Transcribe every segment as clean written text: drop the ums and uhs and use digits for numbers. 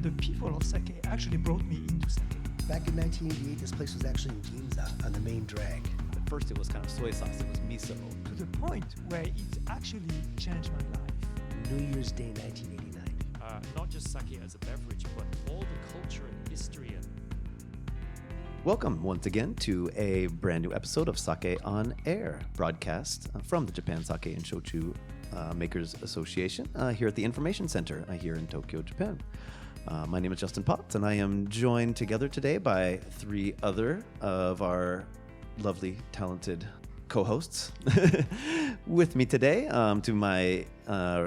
the people of sake actually brought me into sake. Back in 1988, this place was actually in Ginza on the main drag. At first it was kind of soy sauce, it was miso. To the point where it actually changed my life. New Year's Day 1989. Not just sake as a beverage, but all the culture and history. Welcome once again to a brand new episode of Sake on Air, broadcast from the Japan Sake and Shochu Makers Association here at the Information Center here in Tokyo, Japan. My name is Justin Potts, and I am joined together today by three other of our lovely, talented co-hosts. With me today, to my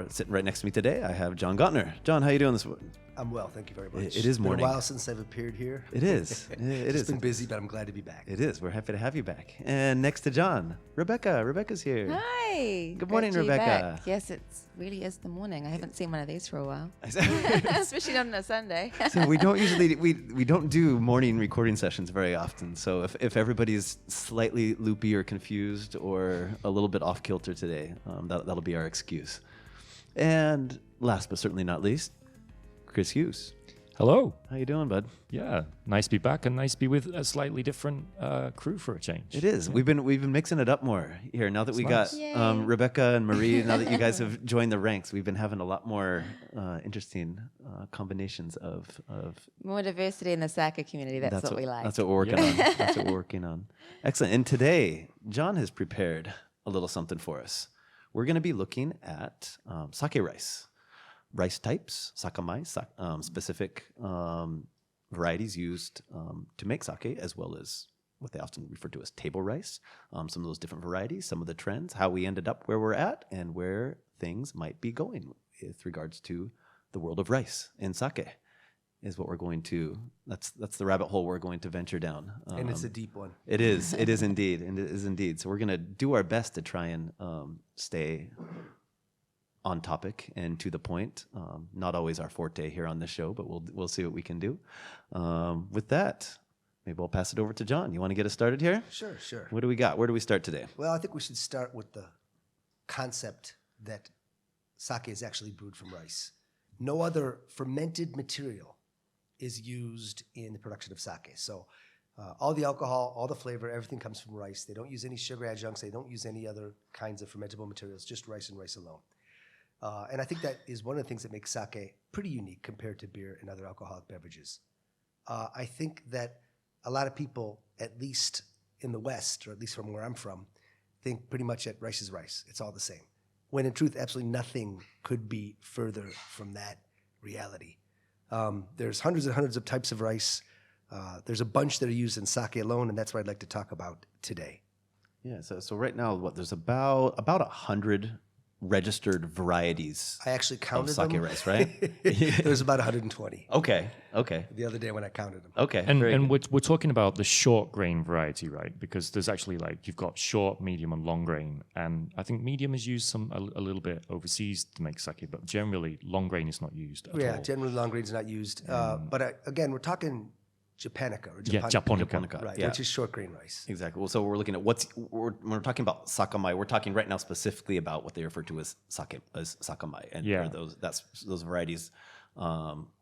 sitting right next to me today, I have John Gauntner. John, how you doing this morning? I'm well, thank you very much. It is morning. It's been a while since I've appeared here. It is. It's been busy, but I'm glad to be back. It is. We're happy to have you back. And next to John, Rebekah. Rebekah's here. Hi. Good morning, Great to be Rebekah. back. Yes, it really is the morning. I haven't seen one of these for a while, especially not on a Sunday. So we don't usually we don't do morning recording sessions very often. So if everybody's slightly loopy or confused or a little bit off kilter today, that'll be our excuse. And last but certainly not least, Chris Hughes. Hello. How you doing, bud? Yeah, nice to be back and nice to be with a slightly different crew for a change. It is. Yeah. We've been mixing it up more here now that we nice. got Rebekah and Marie. Now that you guys have joined the ranks, we've been having a lot more interesting combinations of More diversity in the sake community. That's what we like. That's what we're working on. That's what we're working on. Excellent. And today, John has prepared a little something for us. We're going to be looking at sake rice. Rice types, sakamai, specific varieties used to make sake, as well as what they often refer to as table rice. Some of those different varieties, some of the trends, how we ended up where we're at, and where things might be going with regards to the world of rice and sake is what we're going to, that's the rabbit hole we're going to venture down. And it's a deep one. It is indeed, and it is indeed. So we're going to do our best to try and stay on topic and to the point. Not always our forte here on the show, but we'll see what we can do. With that, maybe we'll pass it over to John. You want to get us started here? Sure. What do we got? Where do we start today? Well, I think we should start with the concept that sake is actually brewed from rice. No other fermented material is used in the production of sake. So all the alcohol, all the flavor, everything comes from rice. They don't use any sugar adjuncts. They don't use any other kinds of fermentable materials, just rice and rice alone. And I think that is one of the things that makes sake pretty unique compared to beer and other alcoholic beverages. I think that a lot of people, at least in the West, or at least from where I'm from, think pretty much that rice is rice. It's all the same. When in truth, absolutely nothing could be further from that reality. There's hundreds and hundreds of types of rice. There's a bunch that are used in sake alone, and that's what I'd like to talk about today. Yeah, so right now, there's about 100 registered varieties. I actually counted of sake them. rice, right? There's about 120. Okay. The other day when I counted them. Okay. And we're talking about the short grain variety, right? Because there's actually you've got short, medium, and long grain. And I think medium is used a little bit overseas to make sake, but generally long grain is not used at all. Yeah, generally long grain is not used. But again, we're talking Japonica or Japonica. Right, yeah. Which is short grain rice. Exactly. Well, so we're looking at when we're talking about sakamai, we're talking right now specifically about what they refer to as sakamai, and those varieties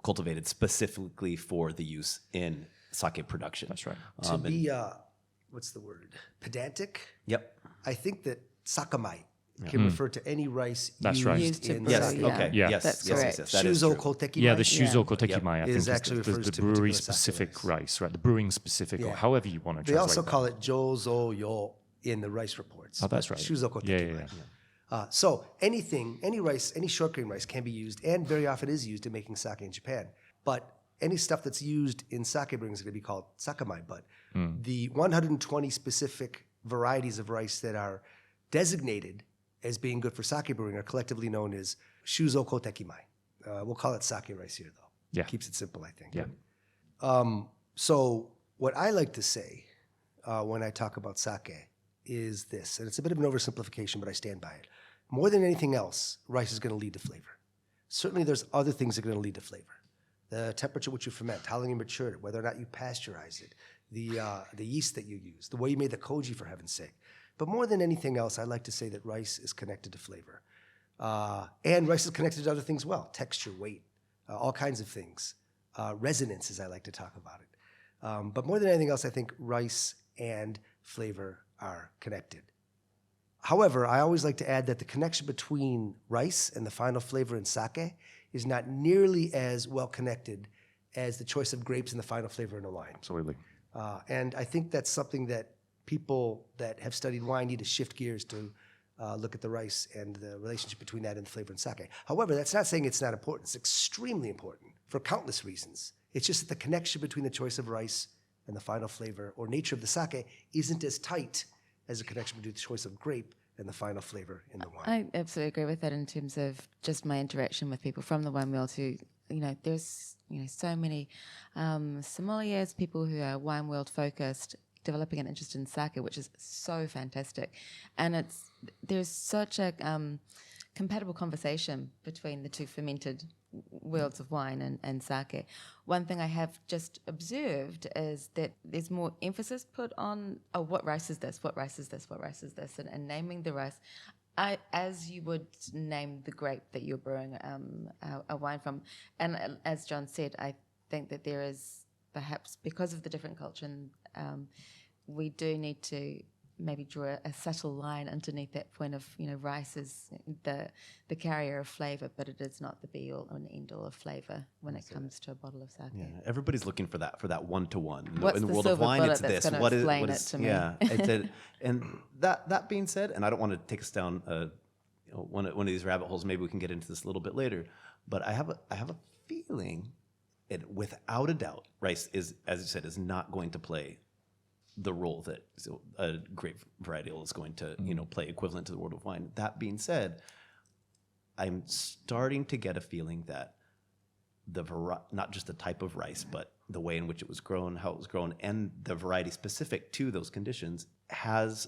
cultivated specifically for the use in sake production. That's right. To be what's the word? Pedantic. Yep. I think that sakamai can refer to any rice used in to sake. brew, Okay. Yeah. Yes. That's Yes. correct. Yes. That is Shuzo true. kotekimai. Yeah, the shuzo kotekimai, I think, Is actually is refers the to particular brewery-specific sake rice, right? The brewing-specific, or Yeah. however you want to They translate also that. call it jozo yo in the rice reports. Oh, that's right. Shuzo kotekimai. Yeah. So any rice, any short grain rice can be used, and very often is used in making sake in Japan. But any stuff that's used in sake brewing is going to be called sakamai. But the 120 specific varieties of rice that are designated as being good for sake brewing are collectively known as shuzo kotekimai. We'll call it sake rice here, though. Yeah. Keeps it simple, I think. Yeah. So what I like to say when I talk about sake is this, and it's a bit of an oversimplification, but I stand by it. More than anything else, rice is going to lead to flavor. Certainly there's other things that are going to lead to flavor. The temperature at which you ferment, how long you mature it, whether or not you pasteurize it, the yeast that you use, the way you made the koji, for heaven's sake. But more than anything else, I like to say that rice is connected to flavor. And rice is connected to other things well, texture, weight, all kinds of things. resonance, as I like to talk about it. But more than anything else, I think rice and flavor are connected. However, I always like to add that the connection between rice and the final flavor in sake is not nearly as well connected as the choice of grapes and the final flavor in a wine. Absolutely. And I think that's something that people that have studied wine need to shift gears to look at the rice and the relationship between that and the flavor in sake. However, that's not saying it's not important. It's extremely important for countless reasons. It's just that the connection between the choice of rice and the final flavor or nature of the sake isn't as tight as the connection between the choice of grape and the final flavor in the wine. I absolutely agree with that in terms of just my interaction with people from the wine world who, there's, so many sommeliers, people who are wine world focused, developing an interest in sake, which is so fantastic. And there's such a compatible conversation between the two fermented worlds of wine and sake. One thing I have just observed is that there's more emphasis put on, what rice is this, what rice is this, what rice is this, and naming the rice as you would name the grape that you're brewing a wine from. And as John said, I think that there is perhaps, because of the different culture, we do need to maybe draw a subtle line underneath that point of, rice is the carrier of flavor, but it is not the be-all and end-all of flavor when it comes to a bottle of sake. Yeah, everybody's looking for that one-to-one. What's in the the world of silver wine, bullet it's that's this. gonna What explain is it to me? Yeah, and that being said, and I don't want to take us down one of these rabbit holes. Maybe we can get into this a little bit later. But I have a feeling, without a doubt, rice is, as you said, is not going to play the role that a grape varietal is going to play equivalent to the world of wine. That being said, I'm starting to get a feeling that not just the type of rice, but the way in which it was grown, how it was grown, and the variety specific to those conditions has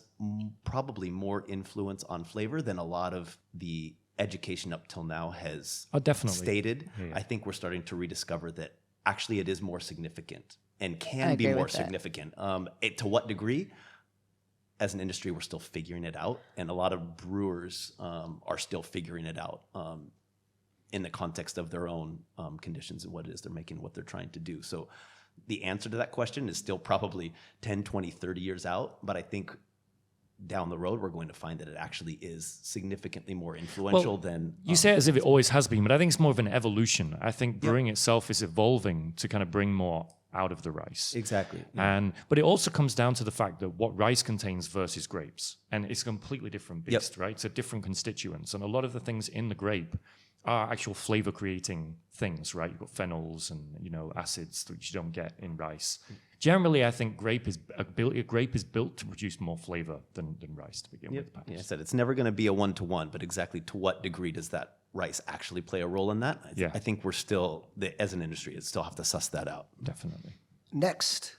probably more influence on flavor than a lot of the education up till now has definitely stated. Yeah. I think we're starting to rediscover that actually it is more significant and can be more significant. To what degree? As an industry, we're still figuring it out, and a lot of brewers are still figuring it out in the context of their own conditions and what it is they're making, what they're trying to do. So the answer to that question is still probably 10, 20, 30 years out, but I think down the road, we're going to find that it actually is significantly more influential than... You say it as if it always has been, but I think it's more of an evolution. I think brewing itself is evolving to kind of bring more out of the rice. Exactly. Yeah. But it also comes down to the fact that what rice contains versus grapes. And it's a completely different beast, right? It's a different constituents. And a lot of the things in the grape are actual flavor creating things, right? You've got phenols and, acids that you don't get in rice. Generally, I think a grape is built to produce more flavor than rice to begin with. Yeah, I said it's never going to be a one-to-one, but exactly to what degree does that rice actually play a role in that? I think we're still, as an industry, still have to suss that out. Definitely. Next,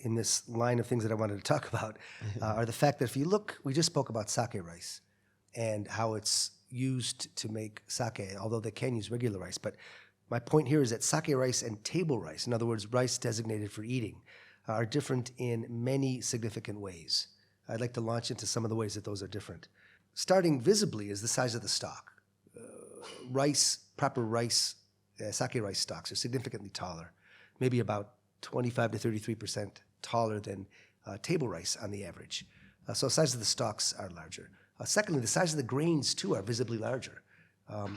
in this line of things that I wanted to talk about, are the fact that if you look, we just spoke about sake rice and how it's used to make sake, although they can use regular rice. But my point here is that sake rice and table rice, in other words, rice designated for eating, are different in many significant ways. I'd like to launch into some of the ways that those are different. Starting visibly is the size of the stalk. Proper rice, sake rice stalks are significantly taller, maybe about 25 to 33% taller than table rice on the average. So the size of the stalks are larger. Secondly, the size of the grains, too, are visibly larger.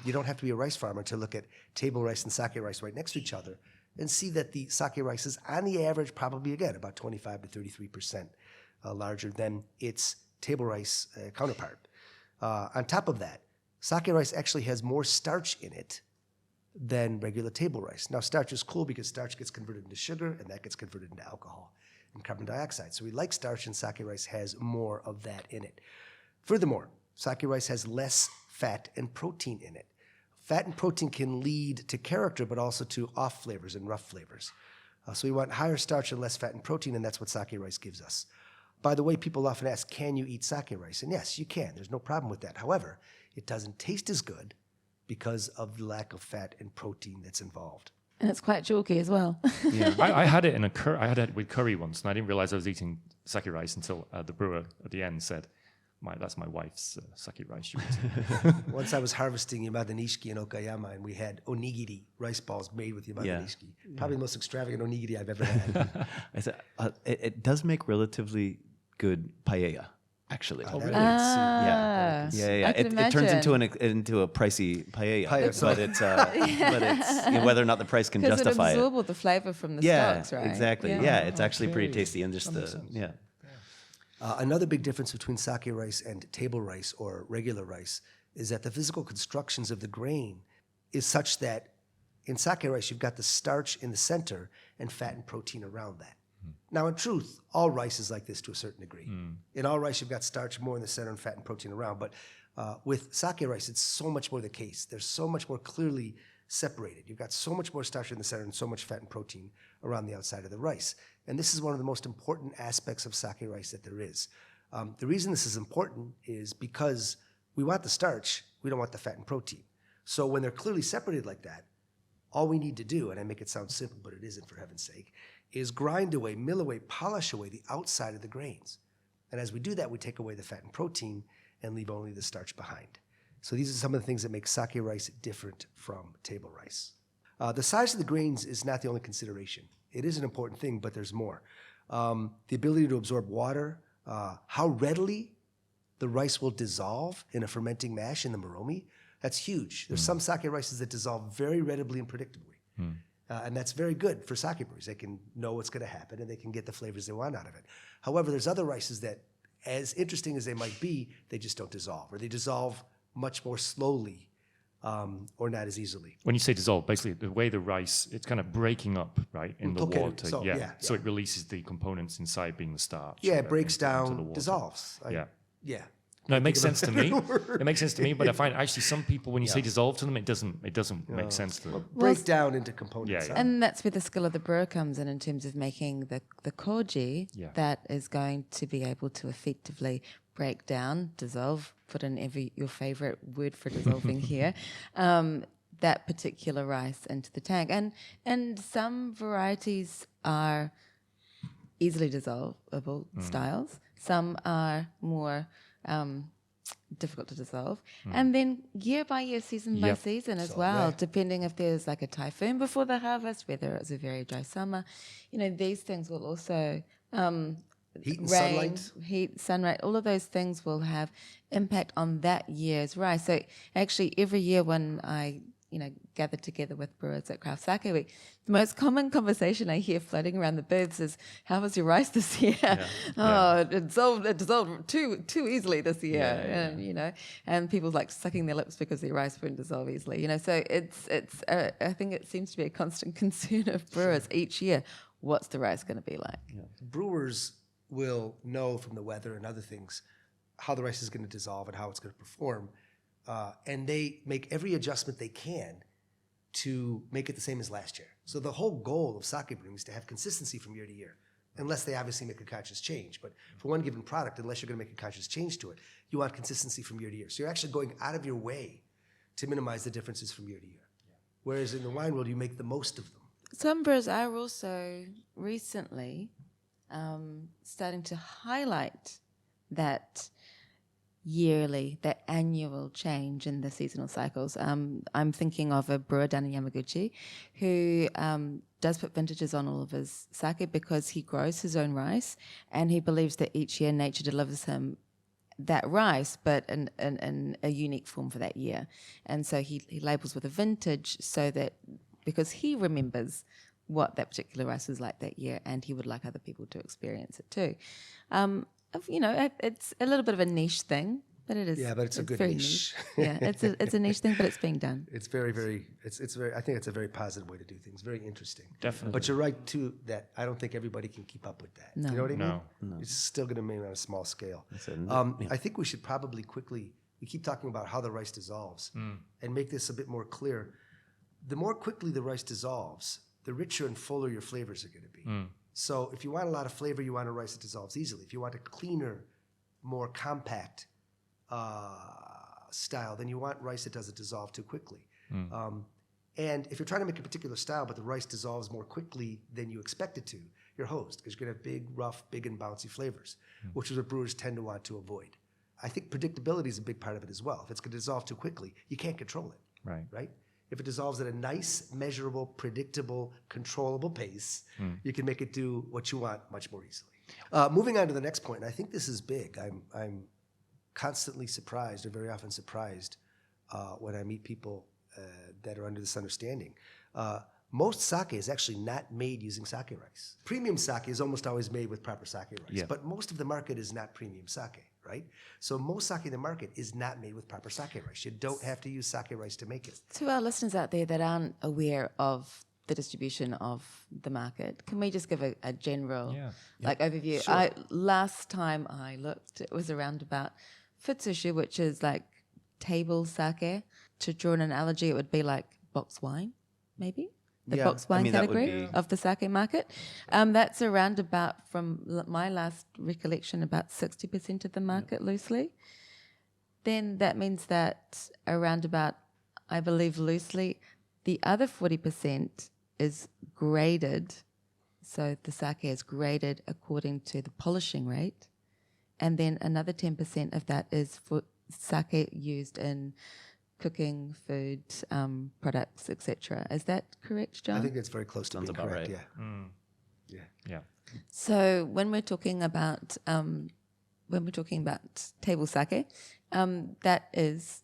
You don't have to be a rice farmer to look at table rice and sake rice right next to each other and see that the sake rice is, on the average, probably, again, about 25 to 33% larger than its table rice counterpart. On top of that, sake rice actually has more starch in it than regular table rice. Now, starch is cool because starch gets converted into sugar, and that gets converted into alcohol and carbon dioxide. So we like starch, and sake rice has more of that in it. Furthermore, sake rice has less fat and protein in it. Fat and protein can lead to character, but also to off flavors and rough flavors. So we want higher starch and less fat and protein, and that's what sake rice gives us. By the way, people often ask, can you eat sake rice? And yes, you can. There's no problem with that. However, it doesn't taste as good because of the lack of fat and protein that's involved. And it's quite chalky as well. Yeah, I had it I had it with curry once, and I didn't realize I was eating sake rice until the brewer at the end said, That's my wife's sake rice. She makes. Once I was harvesting yamada nishiki in Okayama, and we had onigiri, rice balls made with yamada nishiki. Probably the most extravagant onigiri I've ever had. I said, it does make relatively good paella, actually. Oh, really? Yeah. I can It turns imagine. into a pricey paella, Paella, but it's whether or not the price can Because it justify absorbs all the flavor from the Yeah, stocks, right? exactly. Yeah, it's actually pretty tasty, and just Another big difference between sake rice and table rice or regular rice is that the physical constructions of the grain is such that in sake rice, you've got the starch in the center and fat and protein around that. Now, in truth, all rice is like this to a certain degree. In all rice, you've got starch more in the center and fat and protein around. But with sake rice, it's so much more the case. They're so much more clearly separated. You've got so much more starch in the center and so much fat and protein around the outside of the rice. And this is one of the most important aspects of sake rice that there is. The reason this is important is because we want the starch, we don't want the fat and protein. So when they're clearly separated like that, all we need to do, and I make it sound simple, but it isn't for heaven's sake, is grind away, mill away, polish away the outside of the grains. And as we do that, we take away the fat and protein and leave only the starch behind. So these are some of the things that make sake rice different from table rice. The size of the grains is not the only consideration. It is an important thing, but there's more. The ability to absorb water, how readily the rice will dissolve in a fermenting mash in the moromi, that's huge. There's some sake rices that dissolve very readily and predictably. And that's very good for sake brewers. They can know what's going to happen and they can get the flavors they want out of it. However, there's other rices that, as interesting as they might be, they just don't dissolve, or they dissolve much more slowly or not as easily. When you say dissolve, basically the way the rice, it's kind of breaking up, right, in the Okay, water. so, So it releases the components inside being the starch. Yeah, or it whatever breaks into the down, water. dissolves. Yeah. Yeah. No, it makes sense to me. It makes sense to me, but I find actually some people, when you say dissolve to them, it doesn't make sense to them. Break down into components. Yeah. And that's where the skill of the brewer comes in terms of making the koji that is going to be able to effectively break down, dissolve, put in your favorite word for dissolving here, that particular rice into the tank. And some varieties are easily dissolvable styles. Some are more difficult to dissolve. And then year by year, season by season as well, depending if there's like a typhoon before the harvest, whether it's a very dry summer, these things will also Heat and rain, sunlight. heat, sunlight, all of those things will have impact on that year's rice. So actually every year when I gather together with brewers at Craft Sake Week, the most common conversation I hear floating around the booths is, how was your rice this year? It dissolved too easily this year. And people like sucking their lips because their rice won't dissolve easily. So it's I think it seems to be a constant concern of brewers each year. What's the rice going to be like? Brewers will know from the weather and other things how the rice is going to dissolve and how it's going to perform. And they make every adjustment they can to make it the same as last year. So the whole goal of sake brewing is to have consistency from year to year, unless they obviously make a conscious change. But for one given product, unless you're going to make a conscious change to it, you want consistency from year to year. So you're actually going out of your way to minimize the differences from year to year. Whereas in the wine world, you make the most of them. Some brewers are also recently starting to highlight that that annual change in the seasonal cycles. I'm thinking of a brewer down in Yamaguchi who does put vintages on all of his sake because he grows his own rice and he believes that each year nature delivers him that rice, but in a unique form for that year. And so he labels with a vintage so that, because he remembers what that particular rice was like that year and he would like other people to experience it too. It's a little bit of a niche thing, but it is. Yeah, but it's a good very niche. Yeah, it's a niche thing, but it's being done. It's very, very, it's very, I think it's a very positive way to do things. Very interesting. Definitely. But you're right, too, that I don't think everybody can keep up with that. No. You know what I mean? No. It's still going to be on a small scale. it. I think we should probably quickly, we keep talking about how the rice dissolves and make this a bit more clear. The more quickly the rice dissolves, the richer and fuller your flavors are going to be. So if you want a lot of flavor, you want a rice that dissolves easily. If you want a cleaner, more compact style, then you want rice that doesn't dissolve too quickly. And if you're trying to make a particular style, but the rice dissolves more quickly than you expect it to, you're hosed, because you're going to have big, rough, big and bouncy flavors, which is what brewers tend to want to avoid. I think predictability is a big part of it as well. If it's going to dissolve too quickly, you can't control it, Right. right? If it dissolves at a nice, measurable, predictable, controllable pace, you can make it do what you want much more easily. Moving on to the next point, and I think this is big. I'm constantly surprised, or very often surprised, when I meet people that are under this understanding. Most sake is actually not made using sake rice. Premium sake is almost always made with proper sake rice, but most of the market is not premium sake, right? So most sake in the market is not made with proper sake rice. You don't have to use sake rice to make it. To our listeners out there that aren't aware of the distribution of the market, can we just give a general overview? Sure. Last time I looked, it was around about futsushu, which is like table sake. To draw an analogy, it would be like box wine, maybe? The Yeah, box wine that would category be- of the sake market. That's around about, from my last recollection, about 60% of the market loosely. Then that means that around about, I believe loosely, the other 40% is graded. So the sake is graded according to the polishing rate. And then another 10% of that is for sake used in cooking, food, products, etc. Is that correct, John? I think that's very close to Sounds being about correct, right. yeah. Yeah. So when we're talking about table sake, that is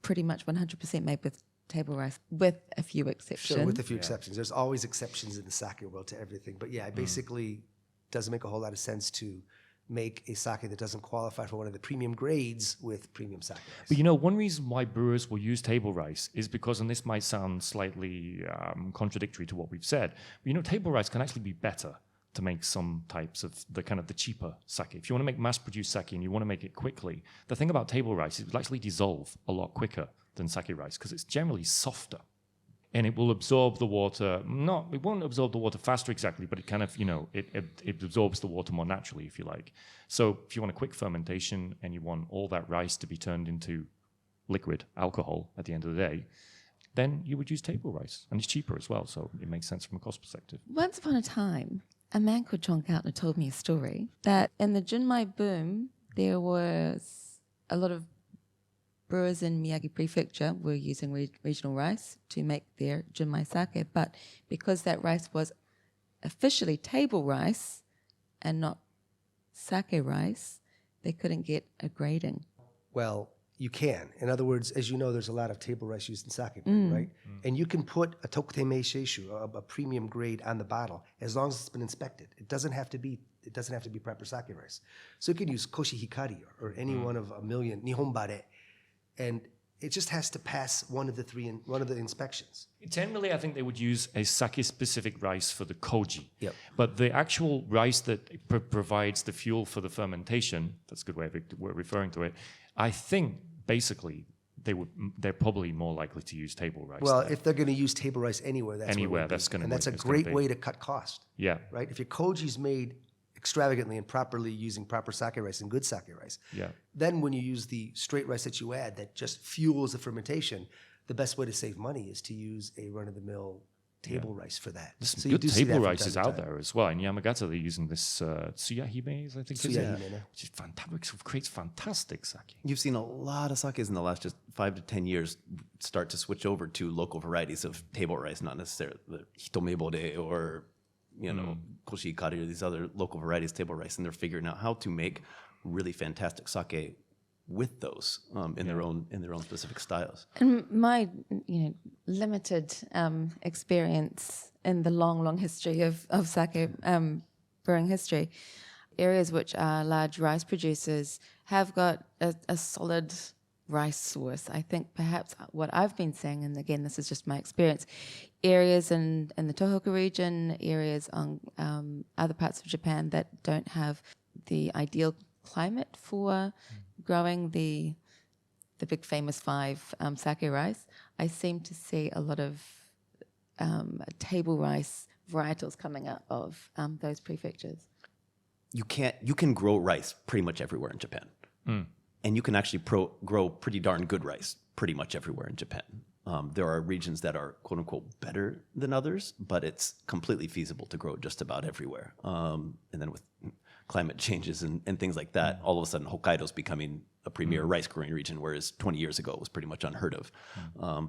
pretty much 100% made with table rice, with a few exceptions. Sure, with a few exceptions. There's always exceptions in the sake world to everything. But yeah, it basically doesn't make a whole lot of sense to make a sake that doesn't qualify for one of the premium grades with premium sake rice. But you know, one reason why brewers will use table rice is because, and this might sound slightly contradictory to what we've said, but you know, table rice can actually be better to make some types of the cheaper sake. If you want to make mass-produced sake and you want to make it quickly, the thing about table rice is it will actually dissolve a lot quicker than sake rice because it's generally softer. And it will absorb the water. It won't absorb the water faster exactly, but it kind of, it absorbs the water more naturally, if you like. So if you want a quick fermentation and you want all that rice to be turned into liquid alcohol at the end of the day, then you would use table rice. And it's cheaper as well, so it makes sense from a cost perspective. Once upon a time, a man called John Gauntner told me a story that in the Junmai boom, there was a lot of brewers in Miyagi Prefecture were using regional rice to make their Junmai sake, but because that rice was officially table rice and not sake rice, they couldn't get a grading. Well, you can. In other words, as you know, there's a lot of table rice used in sake, right? And you can put a tokutei sheishu, a premium grade, on the bottle as long as it's been inspected. It doesn't have to be proper sake rice. So you can use koshi hikari or any one of a million nihonbare, and it just has to pass one of the inspections. Generally, I think they would use a sake-specific rice for the koji. Yep. But the actual rice that provides the fuel for the fermentation, that's a good way of referring to it, I think basically they're probably more likely to use table rice. Well, there. if they're going to use table rice anywhere, that's Anywhere, where it would that's be. gonna And that's a it's gonna great be. way to cut cost, Yeah. right? If your koji's made extravagantly and properly using proper sake rice and good sake rice, Yeah. then when you use the straight rice that you add that just fuels the fermentation, the best way to save money is to use a run-of-the-mill table rice for that. There's some you good do see that table from rices time to out time. there as well. In Yamagata, they're using this tsuyahime, I think Tsuyahime, it is, yeah. which is fantastic, creates fantastic sake. You've seen a lot of sakes in the last just 5 to 10 years start to switch over to local varieties of table rice, not necessarily the hitomebore or koshi ikari or these other local varieties of table rice, and they're figuring out how to make really fantastic sake with those in their own specific styles. And my limited experience in the long history of sake brewing history, areas which are large rice producers have got a solid rice source. I think perhaps what I've been saying, and again, this is just my experience, areas in the Tohoku region, areas on other parts of Japan that don't have the ideal climate for growing the big famous 5 sake rice, I seem to see a lot of table rice varietals coming out of those prefectures. You can grow rice pretty much everywhere in Japan. And you can actually grow pretty darn good rice pretty much everywhere in Japan. There are regions that are quote unquote better than others, but it's completely feasible to grow just about everywhere. And then with climate changes and things like that, all of a sudden Hokkaido's becoming a premier rice growing region, whereas 20 years ago it was pretty much unheard of.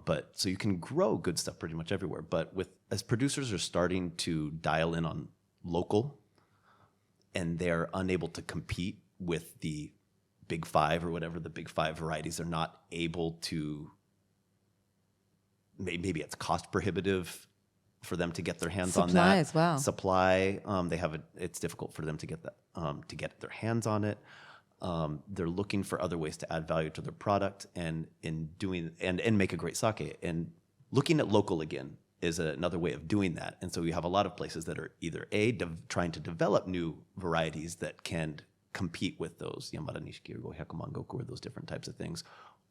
But so you can grow good stuff pretty much everywhere. But as producers are starting to dial in on local, and they're unable to compete with the big five or whatever, the big five varieties are not able to, maybe it's cost prohibitive for them to get their hands on that. Supply as well. Supply, it's difficult for them to get that, to get their hands on it. They're looking for other ways to add value to their product and make a great sake. And looking at local again is another way of doing that. And so you have a lot of places that are either trying to develop new varieties that can compete with those Yamada Nishiki or Gohyakumangoku or those different types of things,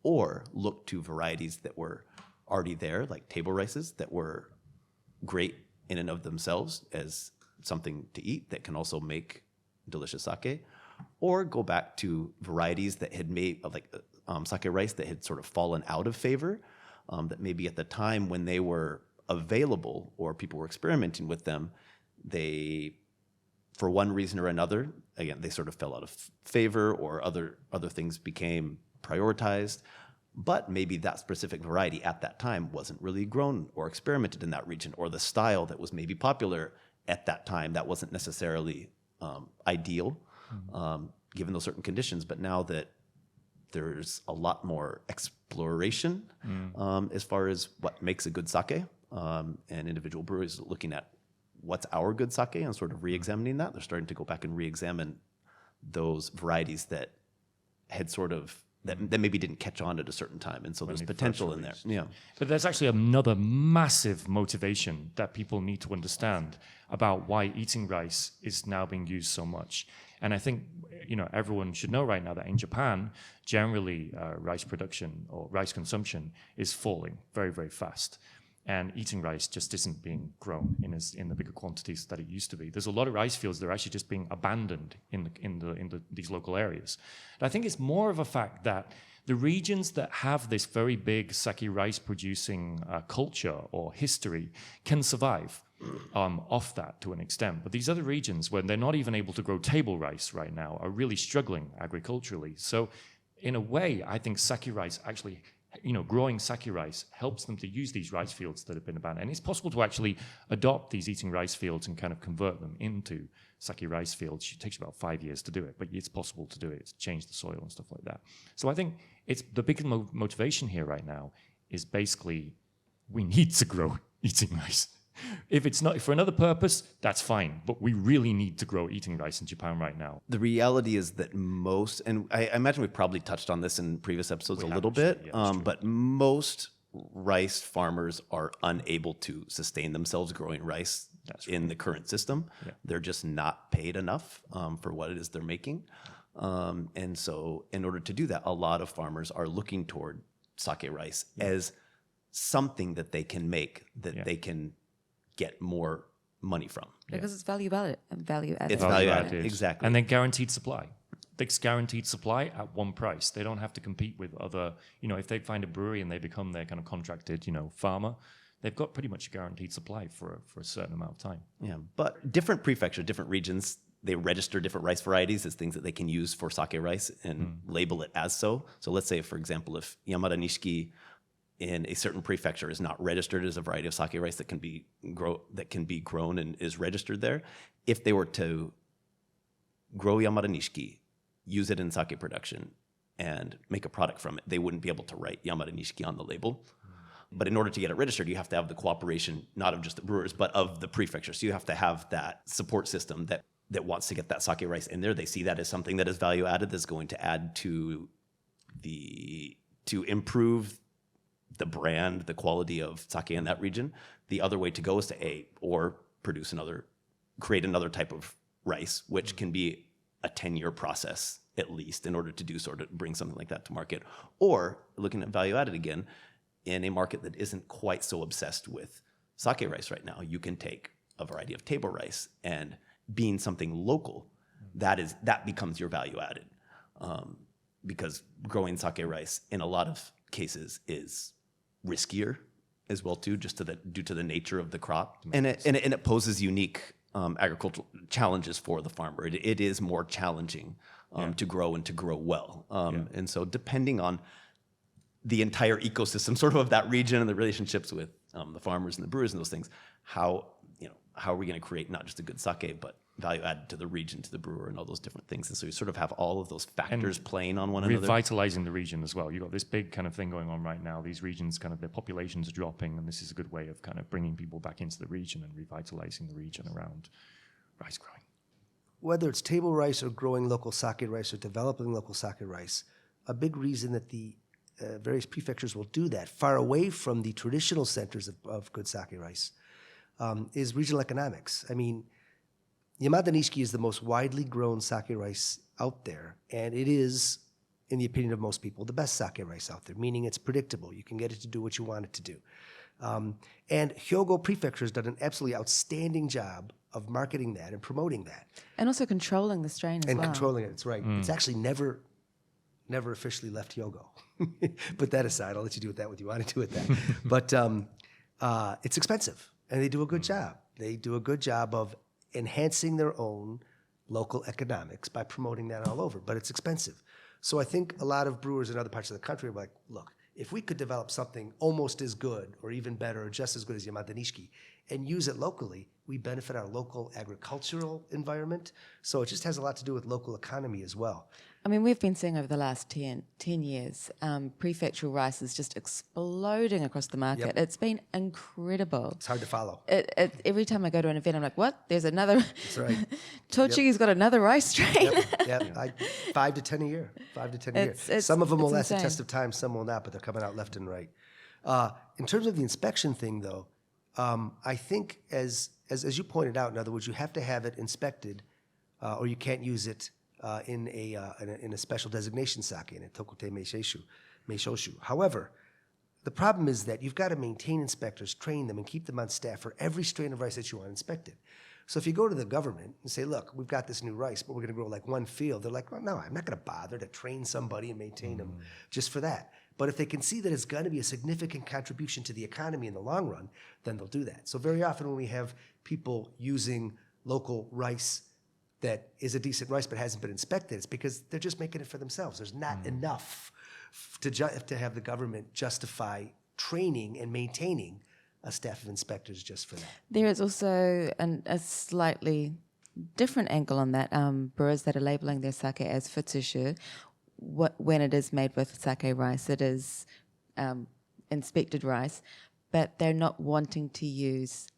or look to varieties that were already there, like table rices that were great in and of themselves as something to eat that can also make delicious sake, or go back to varieties that had made sake rice that had sort of fallen out of favor, that maybe at the time when they were available or people were experimenting with them, they, for one reason or another, again, they sort of fell out of favor or other things became prioritized. But maybe that specific variety at that time wasn't really grown or experimented in that region, or the style that was maybe popular at that time that wasn't necessarily ideal given those certain conditions. But now that there's a lot more exploration as far as what makes a good sake, and individual breweries looking at what's our good sake and sort of re-examining that, they're starting to go back and re-examine those varieties that had sort of that maybe didn't catch on at a certain time, and so there's potential in there. Yeah, but there's actually another massive motivation that people need to understand about why eating rice is now being used so much. And I think everyone should know right now that in Japan, generally rice production or rice consumption is falling very, very fast. And eating rice just isn't being grown in the bigger quantities that it used to be. There's a lot of rice fields that are actually just being abandoned in these local areas. And I think it's more of a fact that the regions that have this very big sake rice producing culture or history can survive off that to an extent. But these other regions, where they're not even able to grow table rice right now, are really struggling agriculturally. So in a way, I think sake rice actually, growing sake rice helps them to use these rice fields that have been abandoned. And it's possible to actually adopt these eating rice fields and kind of convert them into sake rice fields. It takes about 5 years to do it, but it's possible to do it, to change the soil and stuff like that. So I think it's the biggest motivation here right now is basically we need to grow eating rice. If it's not for another purpose, that's fine. But we really need to grow eating rice in Japan right now. The reality is that most, and I imagine we've probably touched on this in previous episodes a little bit, but most rice farmers are unable to sustain themselves growing rice in the current system. Yeah. They're just not paid enough for what it is they're making. And so in order to do that, a lot of farmers are looking toward sake rice as something that they can make, that they can get more money from. Because it's value added. It's value added, exactly. And then guaranteed supply. It's guaranteed supply at one price. They don't have to compete with other, if they find a brewery and they become their kind of contracted, farmer, they've got pretty much a guaranteed supply for a certain amount of time. Yeah, but different prefectures, different regions, they register different rice varieties as things that they can use for sake rice and label it as so. So let's say, for example, if Yamada Nishiki in a certain prefecture is not registered as a variety of sake rice that can be grown and is registered there, if they were to grow Yamada Nishiki, use it in sake production, and make a product from it, they wouldn't be able to write Yamada Nishiki on the label. But in order to get it registered, you have to have the cooperation, not of just the brewers, but of the prefecture. So you have to have that support system that wants to get that sake rice in there. They see that as something that is value added, that's going to add to improve the brand, the quality of sake in that region. The other way to go is to create another type of rice, which can be a 10-year process at least in order to bring something like that to market. Or looking at value added again, in a market that isn't quite so obsessed with sake rice right now, you can take a variety of table rice, and being something local, that becomes your value added. Because growing sake rice in a lot of cases is riskier as well too, just due to the nature of the crop, and it poses unique agricultural challenges for the farmer. It is more challenging to grow and to grow well. And so depending on the entire ecosystem sort of that region and the relationships with the farmers and the brewers and those things, how are we going to create not just a good sake, but value added to the region, to the brewer, and all those different things. And so you sort of have all of those factors playing on one another. Revitalizing the region as well. You've got this big kind of thing going on right now. These regions, kind of their populations are dropping, and this is a good way of kind of bringing people back into the region and revitalizing the region around rice growing. Whether it's table rice or growing local sake rice or developing local sake rice, a big reason that the various prefectures will do that, far away from the traditional centers of good sake rice, is regional economics. I mean, Yamada Nishiki is the most widely grown sake rice out there, and it is, in the opinion of most people, the best sake rice out there, meaning it's predictable. You can get it to do what you want it to do. And Hyogo Prefecture has done an absolutely outstanding job of marketing that and promoting that. And also controlling the strain as well. And controlling it, that's right. It's actually never officially left Hyogo. Put that aside. I'll let you do with that what you want to do with that. But it's expensive, and they do a good job. They do a good job of enhancing their own local economics by promoting that all over, but it's expensive. So I think a lot of brewers in other parts of the country are like, look, if we could develop something almost as good or even better or just as good as Yamada Nishiki and use it locally, we benefit our local agricultural environment. So it just has a lot to do with local economy as well. I mean, we've been seeing over the last 10 years, prefectural rice is just exploding across the market. Yep. It's been incredible. It's hard to follow. Every time I go to an event, I'm like, what? There's another. That's right. Tochigi's got another rice strain. Yep. 5 to 10 a year. 5 to 10 a year. Some of them will last the test of time, some will not, but they're coming out left and right. In terms of the inspection thing, though, I think as you pointed out, in other words, you have to have it inspected, or you can't use it in a special designation sake, in a Tokute Meishoshu. However, the problem is that you've got to maintain inspectors, train them, and keep them on staff for every strain of rice that you want inspected. So if you go to the government and say, look, we've got this new rice, but we're going to grow like one field, they're like, well, no, I'm not going to bother to train somebody and maintain them just for that. But if they can see that it's going to be a significant contribution to the economy in the long run, then they'll do that. So very often when we have people using local rice that is a decent rice but hasn't been inspected, it's because they're just making it for themselves. There's not enough to have the government justify training and maintaining a staff of inspectors just for that. There is also a slightly different angle on that. Brewers that are labeling their sake as futsushu, when it is made with sake rice, it is inspected rice, but they're not wanting to use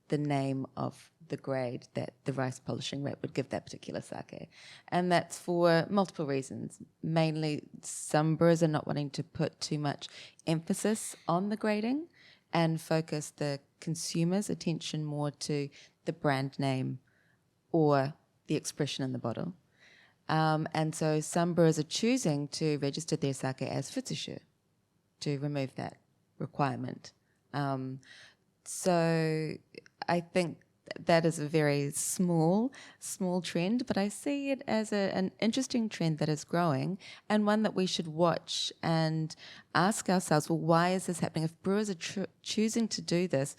the name of the grade that the rice polishing rate would give that particular sake. And that's for multiple reasons. Mainly, some brewers are not wanting to put too much emphasis on the grading and focus the consumer's attention more to the brand name or the expression in the bottle. And so some brewers are choosing to register their sake as futsushu to remove that requirement. So I think that is a very small trend, but I see it as an interesting trend that is growing and one that we should watch and ask ourselves, well, why is this happening? If brewers are choosing to do this,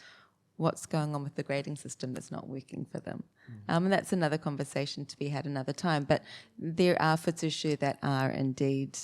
what's going on with the grading system that's not working for them? And that's another conversation to be had another time. But there are futsushu that are indeed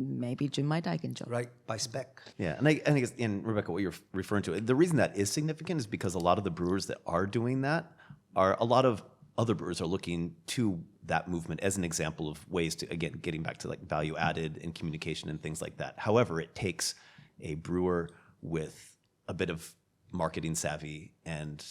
maybe Junmai Daigen job. Right, by spec. Yeah, and I think, and Rebekah, what you're referring to, the reason that is significant is because a lot of the brewers that are doing that a lot of other brewers are looking to that movement as an example of ways to, again, getting back to like value added and communication and things like that. However, it takes a brewer with a bit of marketing savvy and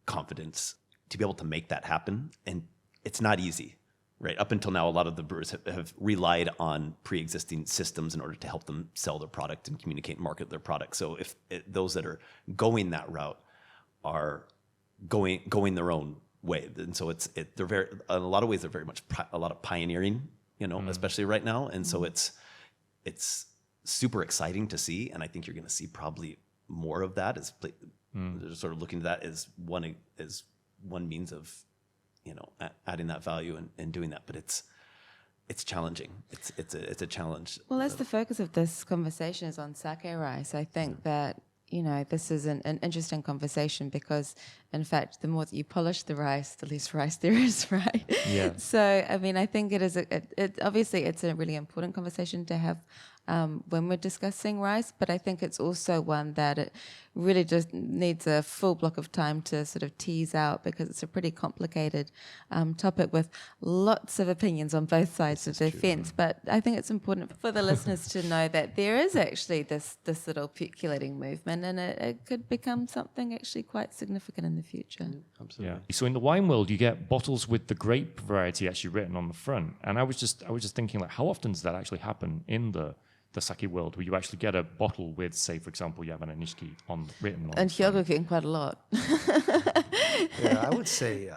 confidence to be able to make that happen, and it's not easy. Right. Up until now, a lot of the brewers have relied on pre-existing systems in order to help them sell their product and communicate and market their product. So if those that are going that route are going their own way, and so they're very, in a lot of ways, they're very much a lot of pioneering, especially right now. And so it's super exciting to see, and I think you're going to see probably more of that. As sort of looking at that as one means of adding that value and doing that, but it's challenging. It's a challenge. Well, as the focus of this conversation is on sake rice, I think that this is an interesting conversation because, in fact, the more that you polish the rice, the less rice there is, right? Yeah. So, I mean, I think it is, obviously, it's a really important conversation to have when we're discussing rice, but I think it's also one that it really just needs a full block of time to sort of tease out because it's a pretty complicated topic with lots of opinions on both sides of the fence. But I think it's important for the listeners to know that there is actually this little percolating movement, and it could become something actually quite significant in the future. Absolutely. Yeah. So in the wine world, you get bottles with the grape variety actually written on the front, and I was just thinking, like, how often does that actually happen in the sake world, where you actually get a bottle with, say, for example, you have an Anishiki written on. And Hyogoku quite a lot. Yeah, I would say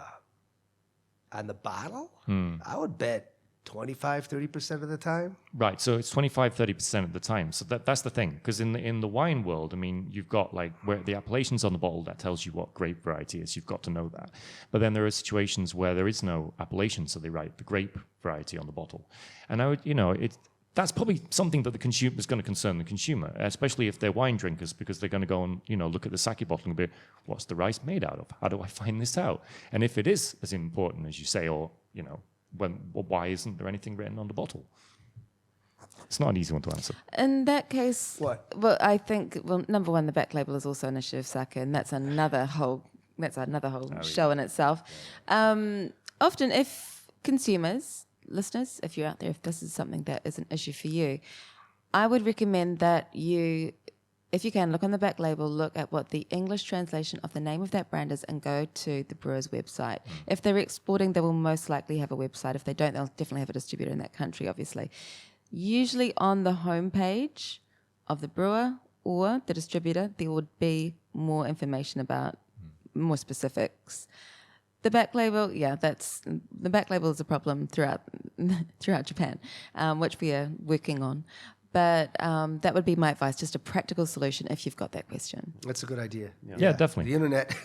on the bottle, I would bet 25-30% of the time. Right, so it's 25-30% of the time. So that's the thing, because in the wine world, I mean, you've got like where the appellation's on the bottle that tells you what grape variety is. You've got to know that. But then there are situations where there is no appellation, so they write the grape variety on the bottle. And I would, that's probably something that the consumer is going to concern the consumer, especially if they're wine drinkers, because they're going to go and look at the sake bottle and be, what's the rice made out of? How do I find this out? And if it is as important as you say, or why isn't there anything written on the bottle? It's not an easy one to answer. In that case, What? Well, I think number one, the back label is also an issue of sake, and that's another whole show in itself. Often, if consumers, listeners, if you're out there, if this is something that is an issue for you, I would recommend that you, if you can, look on the back label, look at what the English translation of the name of that brand is and go to the brewer's website. If they're exporting, they will most likely have a website. If they don't, they'll definitely have a distributor in that country, obviously. Usually on the homepage of the brewer or the distributor, there would be more information about more specifics. The back label, the back label is a problem throughout Japan, which we are working on. But that would be my advice, just a practical solution if you've got that question. That's a good idea. Yeah, definitely. The internet,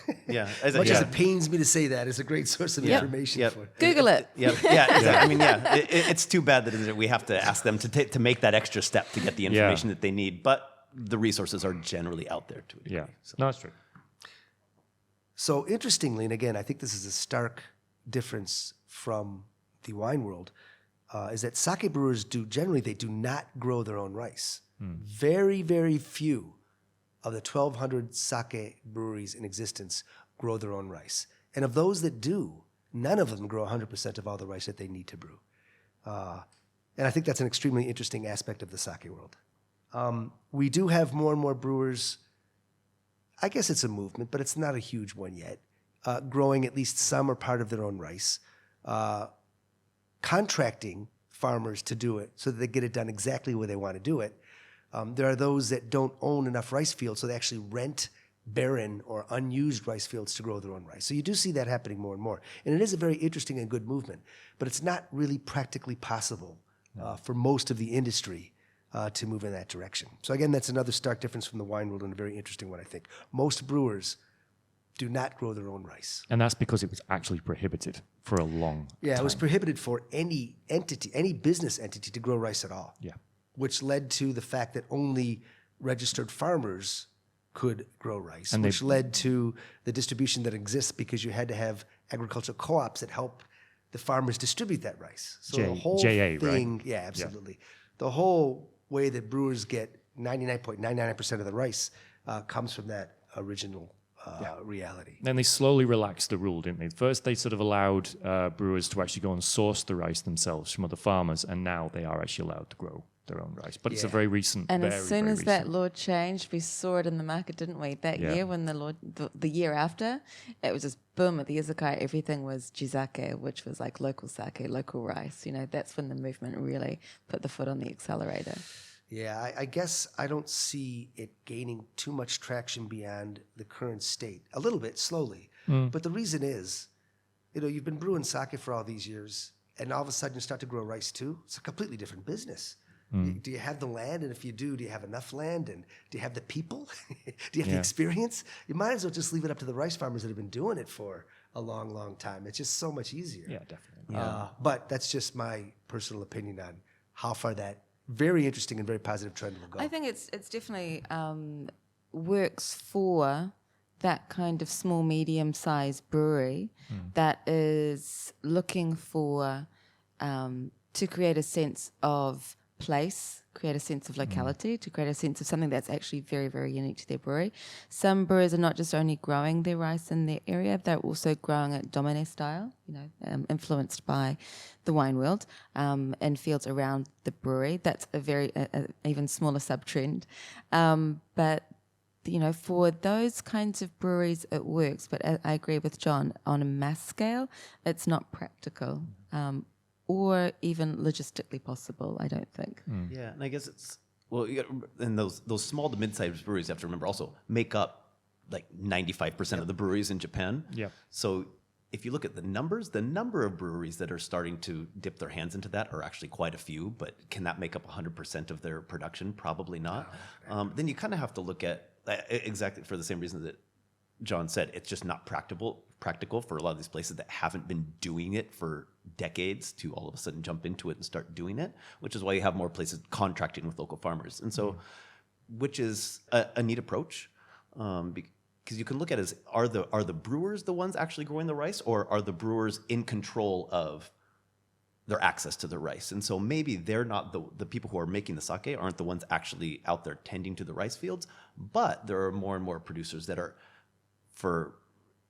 As much as it pains me to say that, is a great source of information for it. Google it. Exactly. I mean, it's too bad that we have to ask them to make that extra step to get the information that they need. But the resources are generally out there to a degree. Yeah, So. no, that's true. So interestingly, and again, I think this is a stark difference from the wine world, is that sake brewers do not grow their own rice. Very, very few of the 1,200 sake breweries in existence grow their own rice. And of those that do, none of them grow 100% of all the rice that they need to brew. And I think that's an extremely interesting aspect of the sake world. We do have more and more brewers, I guess it's a movement, but it's not a huge one yet, growing at least some or part of their own rice, contracting farmers to do it so that they get it done exactly where they want to do it. There are those that don't own enough rice fields, so they actually rent barren or unused rice fields to grow their own rice. So you do see that happening more and more. And it is a very interesting and good movement, but it's not really practically possible for most of the industry to move in that direction. So again, that's another stark difference from the wine world and a very interesting one, I think. Most brewers do not grow their own rice. And that's because it was actually prohibited for a long time. It was prohibited for any entity, any business entity to grow rice at all. Yeah. Which led to the fact that only registered farmers could grow rice, And which led to the distribution that exists because you had to have agricultural co-ops that help the farmers distribute that rice. So the whole JA, thing, right? yeah, absolutely. The whole way that brewers get 99.99% of the rice comes from that original reality. Then they slowly relaxed the rule, didn't they? First, they sort of allowed brewers to actually go and source the rice themselves from other farmers, and now they are actually allowed to grow their own rice. But it's a very recent, And very, as soon very as that recent. law changed, we saw it in the market, didn't we? That year when the year after, it was just boom, at the izakaya, everything was jizake, which was like local sake, local rice. That's when the movement really put the foot on the accelerator. Yeah, I guess I don't see it gaining too much traction beyond the current state. A little bit, slowly. But the reason is, you've been brewing sake for all these years, and all of a sudden you start to grow rice too. It's a completely different business. Do you have the land? And if you do you have enough land? And do you have the people? Do you have the experience? You might as well just leave it up to the rice farmers that have been doing it for a long, long time. It's just so much easier. Yeah, definitely. But that's just my personal opinion on how far that very interesting and very positive trend will go. I think it's definitely works for that kind of small, medium-sized brewery that is looking for to create a sense of place, create a sense of locality, to create a sense of something that's actually very, very unique to their brewery. Some brewers are not just only growing their rice in their area, they're also growing it Domine style, influenced by the wine world, in fields around the brewery. That's a very even smaller sub-trend. But for those kinds of breweries, it works. But I agree with John, on a mass scale, it's not practical. Or even logistically possible, I don't think. Yeah, and I guess and those small to mid-sized breweries, you have to remember, also make up like 95% of the breweries in Japan. Yeah. So if you look at the number of breweries that are starting to dip their hands into that are actually quite a few, but can that make up 100% of their production? Probably not. Then you kind of have to look at, exactly for the same reason that John said, it's just not practical for a lot of these places that haven't been doing it for decades to all of a sudden jump into it and start doing it, which is why you have more places contracting with local farmers. And so, which is a neat approach, because you can look at it as, are the brewers the ones actually growing the rice, or are the brewers in control of their access to the rice? And so maybe they're not the people who are making the sake aren't the ones actually out there tending to the rice fields, but there are more and more producers that are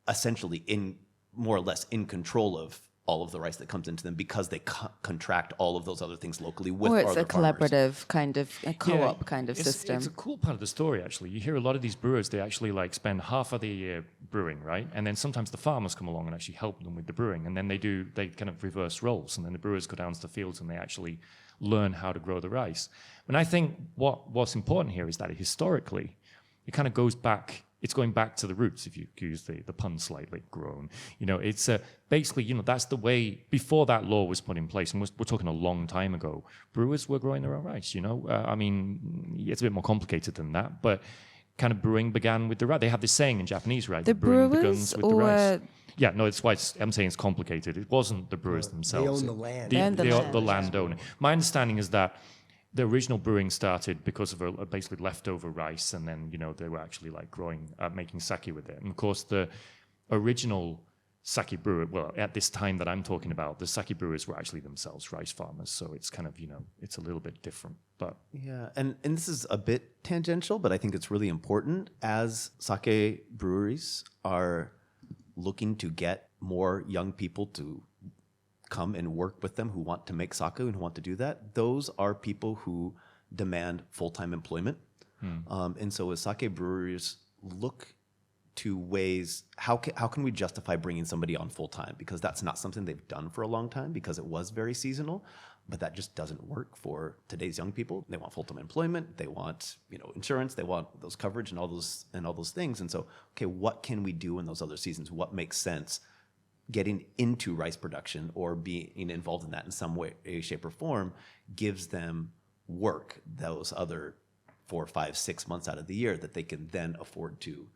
essentially more or less in control of all of the rice that comes into them, because they contract all of those other things locally with or it's other a collaborative kind of a co-op Yeah, kind of it's system. It's a cool part of the story, actually. You hear a lot of these brewers, they actually spend half of the year brewing, right? And then sometimes the farmers come along and actually help them with the brewing. And then they kind of reverse roles. And then the brewers go down to the fields and they actually learn how to grow the rice. And I think what's important here is that historically, it kind of goes back. It's going back to the roots, if you use the pun slightly, grown. It's basically, that's the way, before that law was put in place, and we're talking a long time ago, brewers were growing their own rice, I mean, it's a bit more complicated than that, but kind of brewing began with the rice. They have this saying in Japanese, right? The brewing brewers begins with the rice. or... Yeah, no, it's why I'm saying it's complicated. It wasn't the brewers themselves. They own the land. They own the land. The landowner. My understanding is that the original brewing started because of a basically leftover rice, and then they were actually growing, making sake with it. And of course, the original sake brewer, well, at this time that I'm talking about, the sake brewers were actually themselves rice farmers. So it's kind of it's a little bit different. But Yeah, and this is a bit tangential, but I think it's really important as sake breweries are looking to get more young people to come and work with them who want to make sake and who want to do that. Those are people who demand full-time employment. And so as sake breweries look to ways, how can we justify bringing somebody on full-time? Because that's not something they've done for a long time, because it was very seasonal, but that just doesn't work for today's young people. They want full-time employment, they want insurance, they want those coverage and all those things. And so, okay, what can we do in those other seasons? What makes sense? Getting into rice production or being involved in that in some way, shape, or form gives them work those other 4, 5, 6 months out of the year that they can then afford to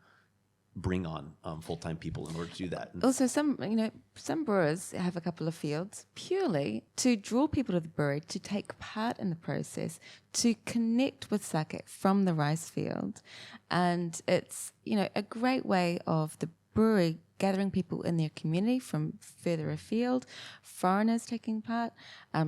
bring on full-time people in order to do that. Also, some brewers have a couple of fields purely to draw people to the brewery, to take part in the process, to connect with sake from the rice field. And it's, a great way of the brewery gathering people in their community from further afield, foreigners taking part,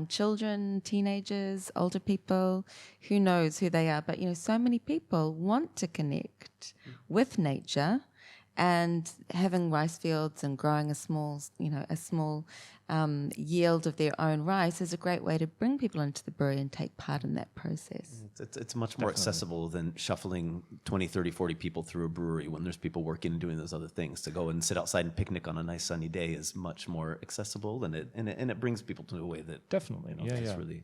children, teenagers, older people, who knows who they are. But, so many people want to connect with nature, and having rice fields and growing a small yield of their own rice is a great way to bring people into the brewery and take part in that process. It's much more accessible than shuffling 20, 30, 40 people through a brewery when there's people working and doing those other things. To go and sit outside and picnic on a nice sunny day is much more accessible, and it brings people to a way that definitely, really.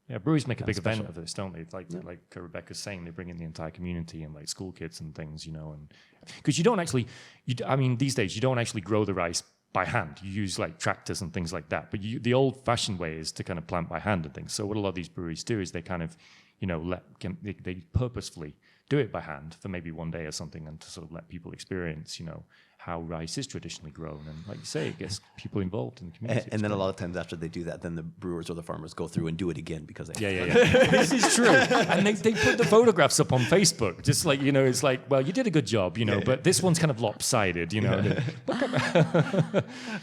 Yeah, breweries make a big special. event of this, don't they? Like Rebekah's saying, they bring in the entire community and school kids and things, and because you don't actually, these days you don't actually grow the rice by hand. You use tractors and things like that. But the old-fashioned way is to kind of plant by hand and things. So what a lot of these breweries do is they kind of, they purposefully do it by hand for maybe one day or something, and to sort of let people experience, how rice is traditionally grown. And like you say, it gets people involved in the community. And then a lot of times after they do that, then the brewers or the farmers go through and do it again because they Yeah. This is true. And they put the photographs up on Facebook, just like, it's like, well, you did a good job, but this one's kind of lopsided,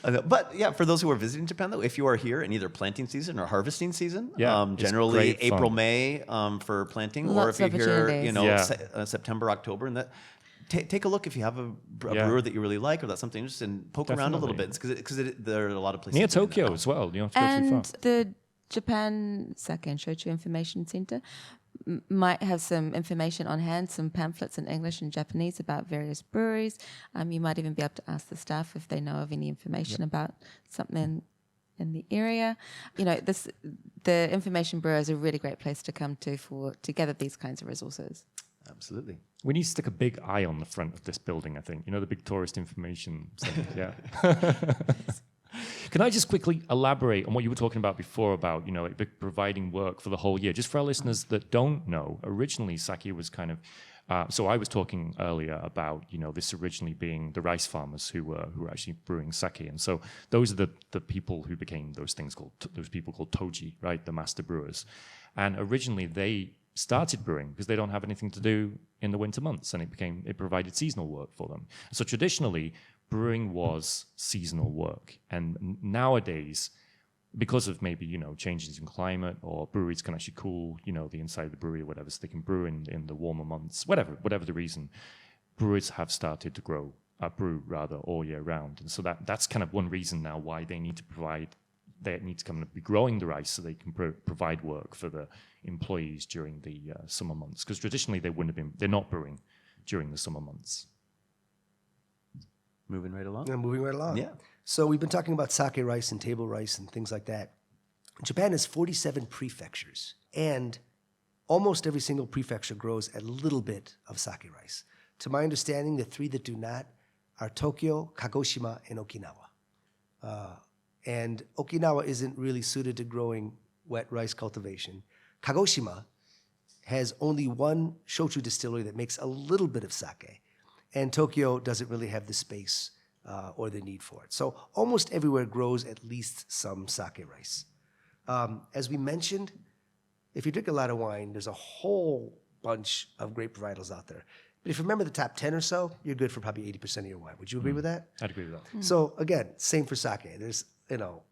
But yeah, for those who are visiting Japan, though, if you are here in either planting season or harvesting season, it's generally great April, fun. May for planting, or Lots if of you're here, opportunities. September, October, and that. Take a look if you have a brewer that you really like or that's something interesting. Poke around a little bit because there are a lot of places Near to do Tokyo that. as well. You don't have to go too far. And the Japan Sake and Shochu Information Center might have some information on hand, some pamphlets in English and Japanese about various breweries. You might even be able to ask the staff if they know of any information about something in the area. The Information Bureau is a really great place to come to gather these kinds of resources. Absolutely. We need to stick a big eye on the front of this building, I think. The big tourist information center. Yeah. Can I just quickly elaborate on what you were talking about before about, providing work for the whole year? Just for our listeners that don't know, originally sake was kind of, so I was talking earlier about, this originally being the rice farmers who were actually brewing sake. And so those are the people who became those people called toji, right? The master brewers. And originally they started brewing because they don't have anything to do in the winter months, and it provided seasonal work for them. So traditionally, brewing was seasonal work, and nowadays, because of maybe changes in climate, or breweries can actually cool the inside of the brewery or whatever, so they can brew in the warmer months, whatever the reason, brewers have started to brew all year round, and so that's kind of one reason now why they need to kind of be growing the rice so they can provide work for the employees during the summer months, because traditionally they're not brewing during the summer months. Moving right along. Yeah, moving right along. Yeah. So we've been talking about sake rice and table rice and things like that. Japan has 47 prefectures, and almost every single prefecture grows a little bit of sake rice. To my understanding, the three that do not are Tokyo, Kagoshima, and Okinawa. And Okinawa isn't really suited to growing wet rice cultivation. Kagoshima has only one shochu distillery that makes a little bit of sake. And Tokyo doesn't really have the space or the need for it. So almost everywhere grows at least some sake rice. As we mentioned, if you drink a lot of wine, there's a whole bunch of great varietals out there. But if you remember the top 10 or so, you're good for probably 80% of your wine. Would you agree with that? I'd agree with that. So again, same for sake. There's, I know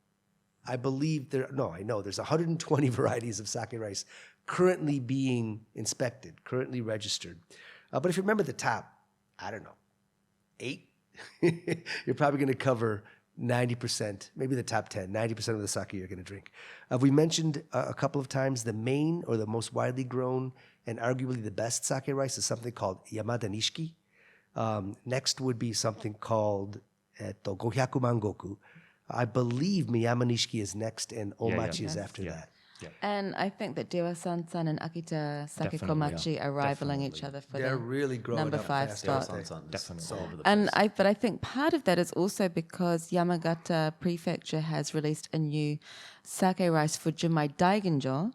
there's 120 varieties of sake rice currently being inspected, currently registered. But if you remember the top, 8, you're probably going to cover 90%, maybe the top 10, 90% of the sake you're going to drink. We mentioned a couple of times the main or the most widely grown and arguably the best sake rice is something called Yamada Nishiki. Next would be something called Gohyaku Mangoku. I believe Miyama Nishiki is next and Omachi is after that. Yeah. And I think that Dewa-san and Akita Sake Definitely, Komachi are rivaling each other for They're the really growing number up 5 fast, spot. aren't they? Definitely. All over the But I think part of that is also because Yamagata Prefecture has released a new sake rice for Jumai Daiginjo,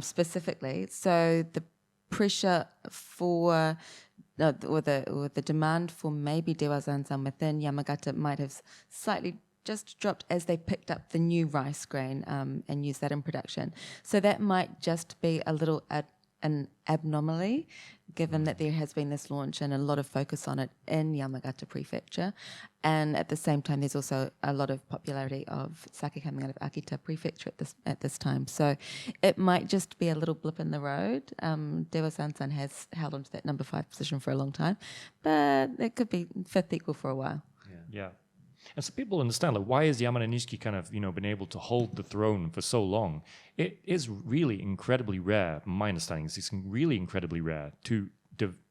specifically. So the pressure for or the demand for maybe Dewa-san within Yamagata might have slightly just dropped as they picked up the new rice grain and used that in production. So that might just be a little an abnormally, given that there has been this launch and a lot of focus on it in Yamagata Prefecture. And at the same time, there's also a lot of popularity of sake coming out of Akita Prefecture at this time. So it might just be a little blip in the road. Dewa-san has held on to that number 5 position for a long time, but it could be 5th equal for a while. Yeah. And so people understand, why is Yamada Nishiki kind of, been able to hold the throne for so long? It is really incredibly rare, my understanding is it's really incredibly rare to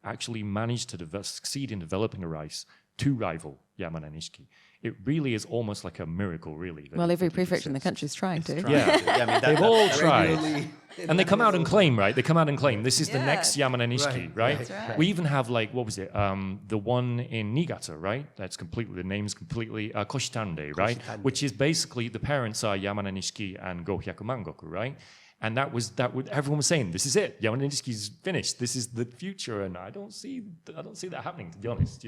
actually manage to succeed in developing a rice to rival Yamada Nishiki. It really is almost like a miracle, really. Well, every prefecture in the country is trying to. Yeah, they've all tried. And they come out and claim, right? They come out and claim, this is the Yeah. next Yamada Nishiki, right? That's right. We even have, what was it? The one in Niigata, right? The name's completely Koshitande, right? Koshitande. Which is basically, the parents are Yamada Nishiki and Gohyaku Mangoku, right? And everyone was saying, this is it. Yamada Nishiki's finished. This is the future. And I don't see that happening, to be honest,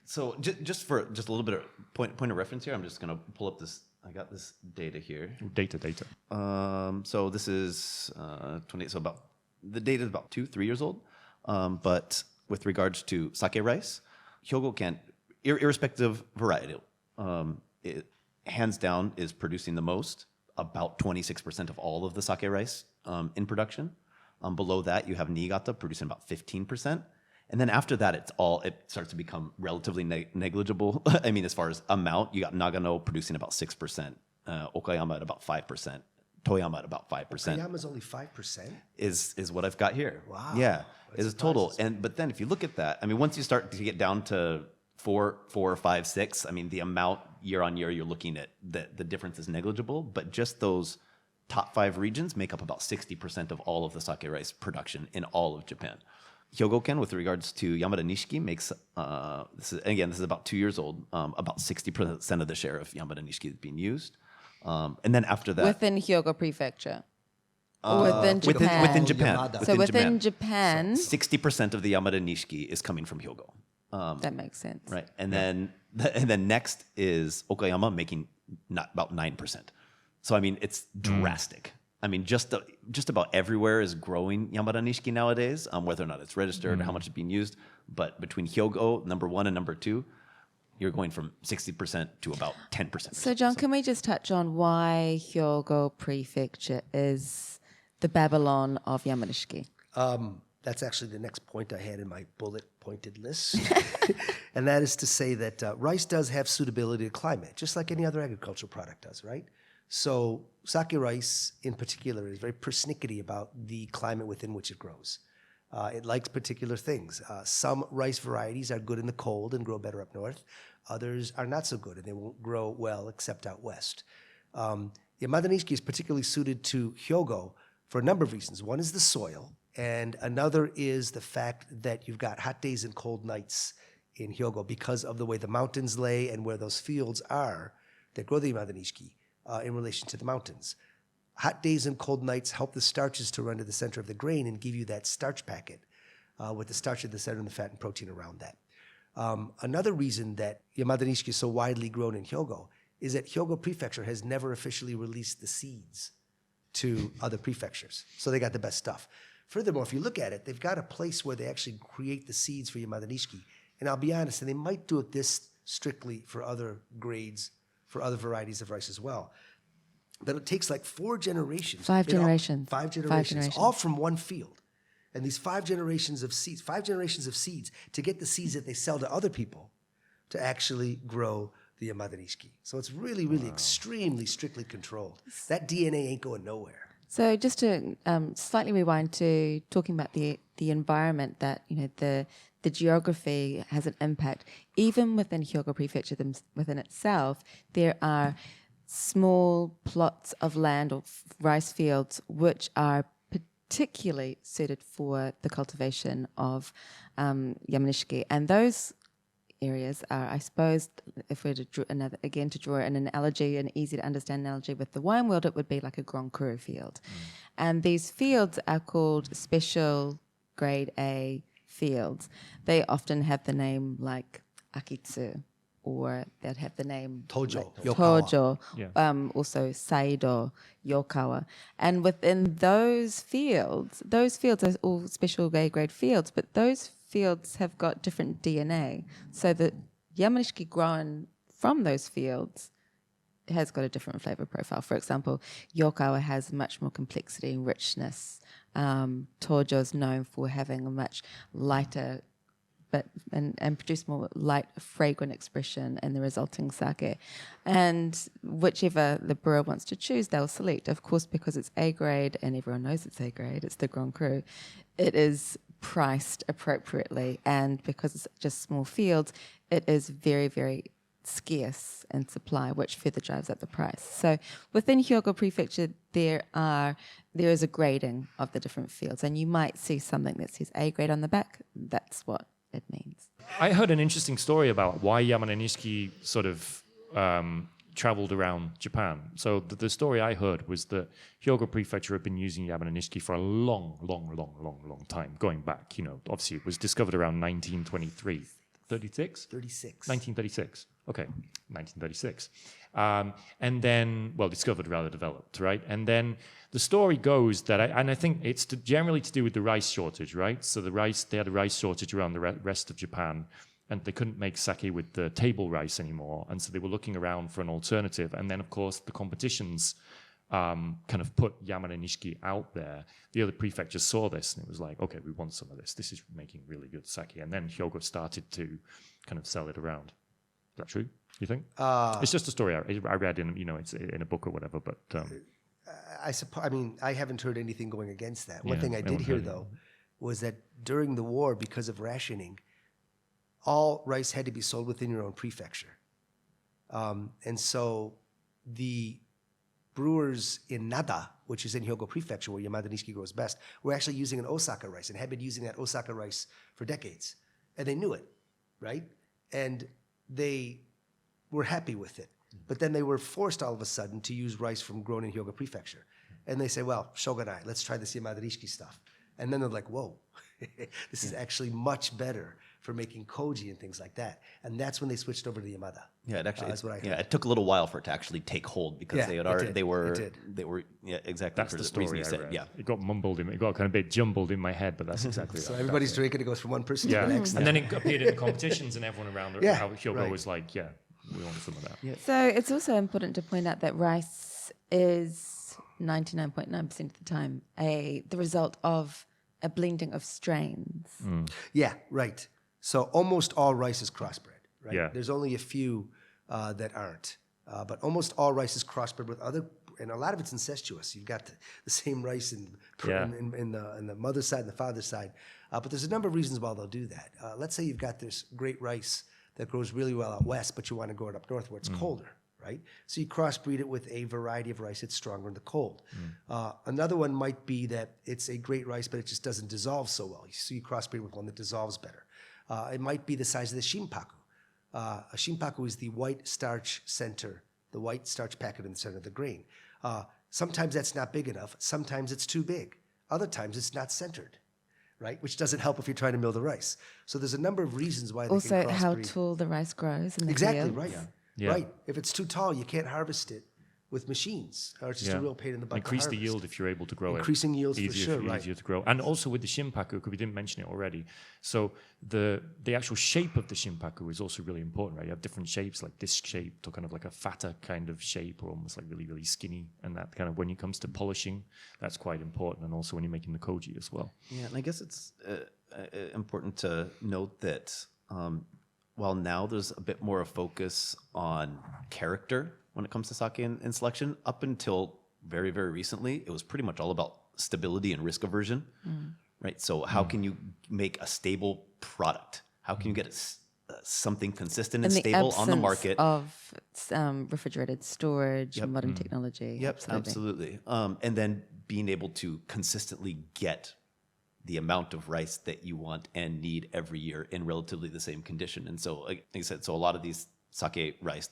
So just for just a little bit of point of reference here, I'm just going to pull up this. I got this data here. Data. So this is 20. So about the data is about 2-3 years old. But with regards to sake rice, Hyogo-ken, irrespective variety, it hands down is producing the most, about 26% of all of the sake rice in production. Below that, you have Niigata producing about 15%. And then after that, it starts to become relatively negligible. I mean, as far as amount, you got Nagano producing about 6%, Okayama at about 5%, Toyama at about 5%. Okayama's only 5%? Is what I've got here. Wow. Yeah, That is a total. surprises me. But then if you look at that, I mean, once you start to get down to 4, 5, 6, I mean, the amount year on year you're looking at, the difference is negligible. But just those top 5 regions make up about 60% of all of the sake rice production in all of Japan. Hyogo-ken, with regards to Yamada Nishiki, makes, this is about 2 years old, about 60% of the share of Yamada Nishiki is being used. And then after that... Within Hyogo Prefecture? Or within Japan? Within Japan. Yamada. So within Japan, 60% of the Yamada Nishiki is coming from Hyogo. that makes sense. Right. And then next is Okayama making about 9%. So, I mean, it's drastic. I mean, just about everywhere is growing Yamada Nishiki nowadays, whether or not it's registered or how much is being used. But between Hyogo, number 1 and number 2, you're going from 60% to about 10%. So, John, can we just touch on why Hyogo Prefecture is the Babylon of Yamanishiki? That's actually the next point I had in my bullet-pointed list. And that is to say that rice does have suitability to climate, just like any other agricultural product does, right? So sake rice in particular is very persnickety about the climate within which it grows. It likes particular things. Some rice varieties are good in the cold and grow better up north. Others are not so good and they won't grow well except out west. Yamada Nishiki is particularly suited to Hyogo for a number of reasons. One is the soil, and another is the fact that you've got hot days and cold nights in Hyogo because of the way the mountains lay and where those fields are that grow the Yamada Nishiki in relation to the mountains. Hot days and cold nights help the starches to run to the center of the grain and give you that starch packet with the starch at the center and the fat and protein around that. Another reason that Yamada Nishiki is so widely grown in Hyogo is that Hyogo Prefecture has never officially released the seeds to other prefectures. So they got the best stuff. Furthermore, if you look at it, they've got a place where they actually create the seeds for Yamada Nishiki. And I'll be honest, and they might do it this strictly for other grades, for other varieties of rice as well. But it takes like 4 generations. Five generations. Five generations, all from one field. And these 5 generations of seeds to get the seeds that they sell to other people to actually grow the Yamada Nishiki. So it's really, really extremely strictly controlled. That DNA ain't going nowhere. So just to slightly rewind to talking about the environment, that the geography has an impact. Even within Hyogo Prefecture, within itself, there are small plots of land or rice fields which are particularly suited for the cultivation of Yamanishiki. And those areas are, I suppose, if we were to draw an analogy, an easy to understand analogy with the wine world, it would be like a Grand Cru field. And these fields are called special grade A fields. They often have the name like Akitsu, or they'd have the name Tojo, like Yokawa. Tojo, also Saido, Yokawa. And within those fields are all special grade fields, but those fields have got different DNA. So the Yamanishiki grown from those fields has got a different flavor profile. For example, Yokawa has much more complexity and richness. Tojo is known for having a much lighter and produce more light, fragrant expression in the resulting sake. And whichever the brewer wants to choose, they'll select. Of course, because it's A grade and everyone knows it's A grade, it's the Grand Cru, it is priced appropriately. And because it's just small fields, it is very, very scarce in supply, which further drives up the price. So within Hyogo Prefecture, there is a grading of the different fields. And you might see something that says A grade on the back. That's what it means. I heard an interesting story about why Yamada Nishiki sort of traveled around Japan. So the story I heard was that Hyogo Prefecture had been using Yamada Nishiki for a long time, going back. Obviously it was discovered around 1923. 36? 36. 1936. Okay, 1936. And then, well, discovered rather developed, right? And then the story goes that, I think it's generally to do with the rice shortage, right? So they had a rice shortage around the rest of Japan, and they couldn't make sake with the table rice anymore. And so they were looking around for an alternative. And then, of course, the competitions kind of put Yamada Nishiki out there. The other prefectures saw this, and it was like, okay, we want some of this. This is making really good sake. And then Hyogo started to kind of sell it around. Is that true, you think? It's just a story I read in, it's in a book or whatever, but... I suppose. I mean, I haven't heard anything going against that. One Yeah, thing I I did haven't hear, heard though, was that during the war, because of rationing, all rice had to be sold within your own prefecture. And so the brewers in Nada, which is in Hyogo Prefecture, where Yamada Nishiki grows best, were actually using an Osaka rice and had been using that Osaka rice for decades. And they knew it, right? And they were happy with it. But then they were forced all of a sudden to use rice grown in Hyogo Prefecture. And they say, well, Shogunai, let's try this Yamada Nishiki stuff. And then they're like, whoa, this is actually much better for making koji and things like that. And that's when they switched over to the Yamada. Yeah, it actually. That's what I heard. Yeah, it took a little while for it to actually take hold because Yeah, they had it already did. they were It did. yeah, exactly. That's for the reason story you I said. read. Yeah. It got kind of a bit jumbled in my head, but that's exactly So right. everybody's drinking, it goes from one person Yeah, to the next. and then it appeared in the competitions, and everyone around Yeah, how Hyogo right. was like, yeah, we want some of that. Yeah. So it's also important to point out that rice is 99.9% of the time the result of a blending of strains. Yeah, right. So almost all rice is crossbred, right? Yeah. There's only a few that aren't. But almost all rice is crossbred with other, and a lot of it's incestuous. You've got the same rice in the mother's side and the father's side. But there's a number of reasons why they'll do that. Let's say you've got this great rice that grows really well out west, but you want to grow it up north where it's colder, right? So you crossbreed it with a variety of rice that's stronger in the cold. Another one might be that it's a great rice, but it just doesn't dissolve so well. So you crossbreed with one that dissolves better. It might be the size of the shinpaku. A shinpaku is the white starch center, the white starch packet in the center of the grain. Sometimes that's not big enough. Sometimes it's too big. Other times it's not centered, right? Which doesn't help if you're trying to mill the rice. So there's a number of reasons why they Also, can crossbreed. how tall the rice grows in the Exactly, field. right. Yeah. Right. If it's too tall, you can't harvest it with machines, or it's just a real pain in the butt Increase to the harvest. yield if you're able to grow Increasing it. yields for easier, sure, right. Easier to grow. And also with the shinpaku, because we didn't mention it already. So the actual shape of the shinpaku is also really important, right? You have different shapes, like disc shaped or kind of like a fatter kind of shape, or almost like really, really skinny. And that kind of, when it comes to polishing, that's quite important. And also when you're making the koji as well. Yeah, and I guess it's important to note that while now there's a bit more of focus on character when it comes to sake and selection, up until very, very recently, it was pretty much all about stability and risk aversion, right? So how can you make a stable product? How can you get something consistent and In the stable on the absence market? of refrigerated storage, Yep. modern technology. Yep, absolutely. And then being able to consistently get the amount of rice that you want and need every year in relatively the same condition. And so, like I said, so a lot of these sake rice,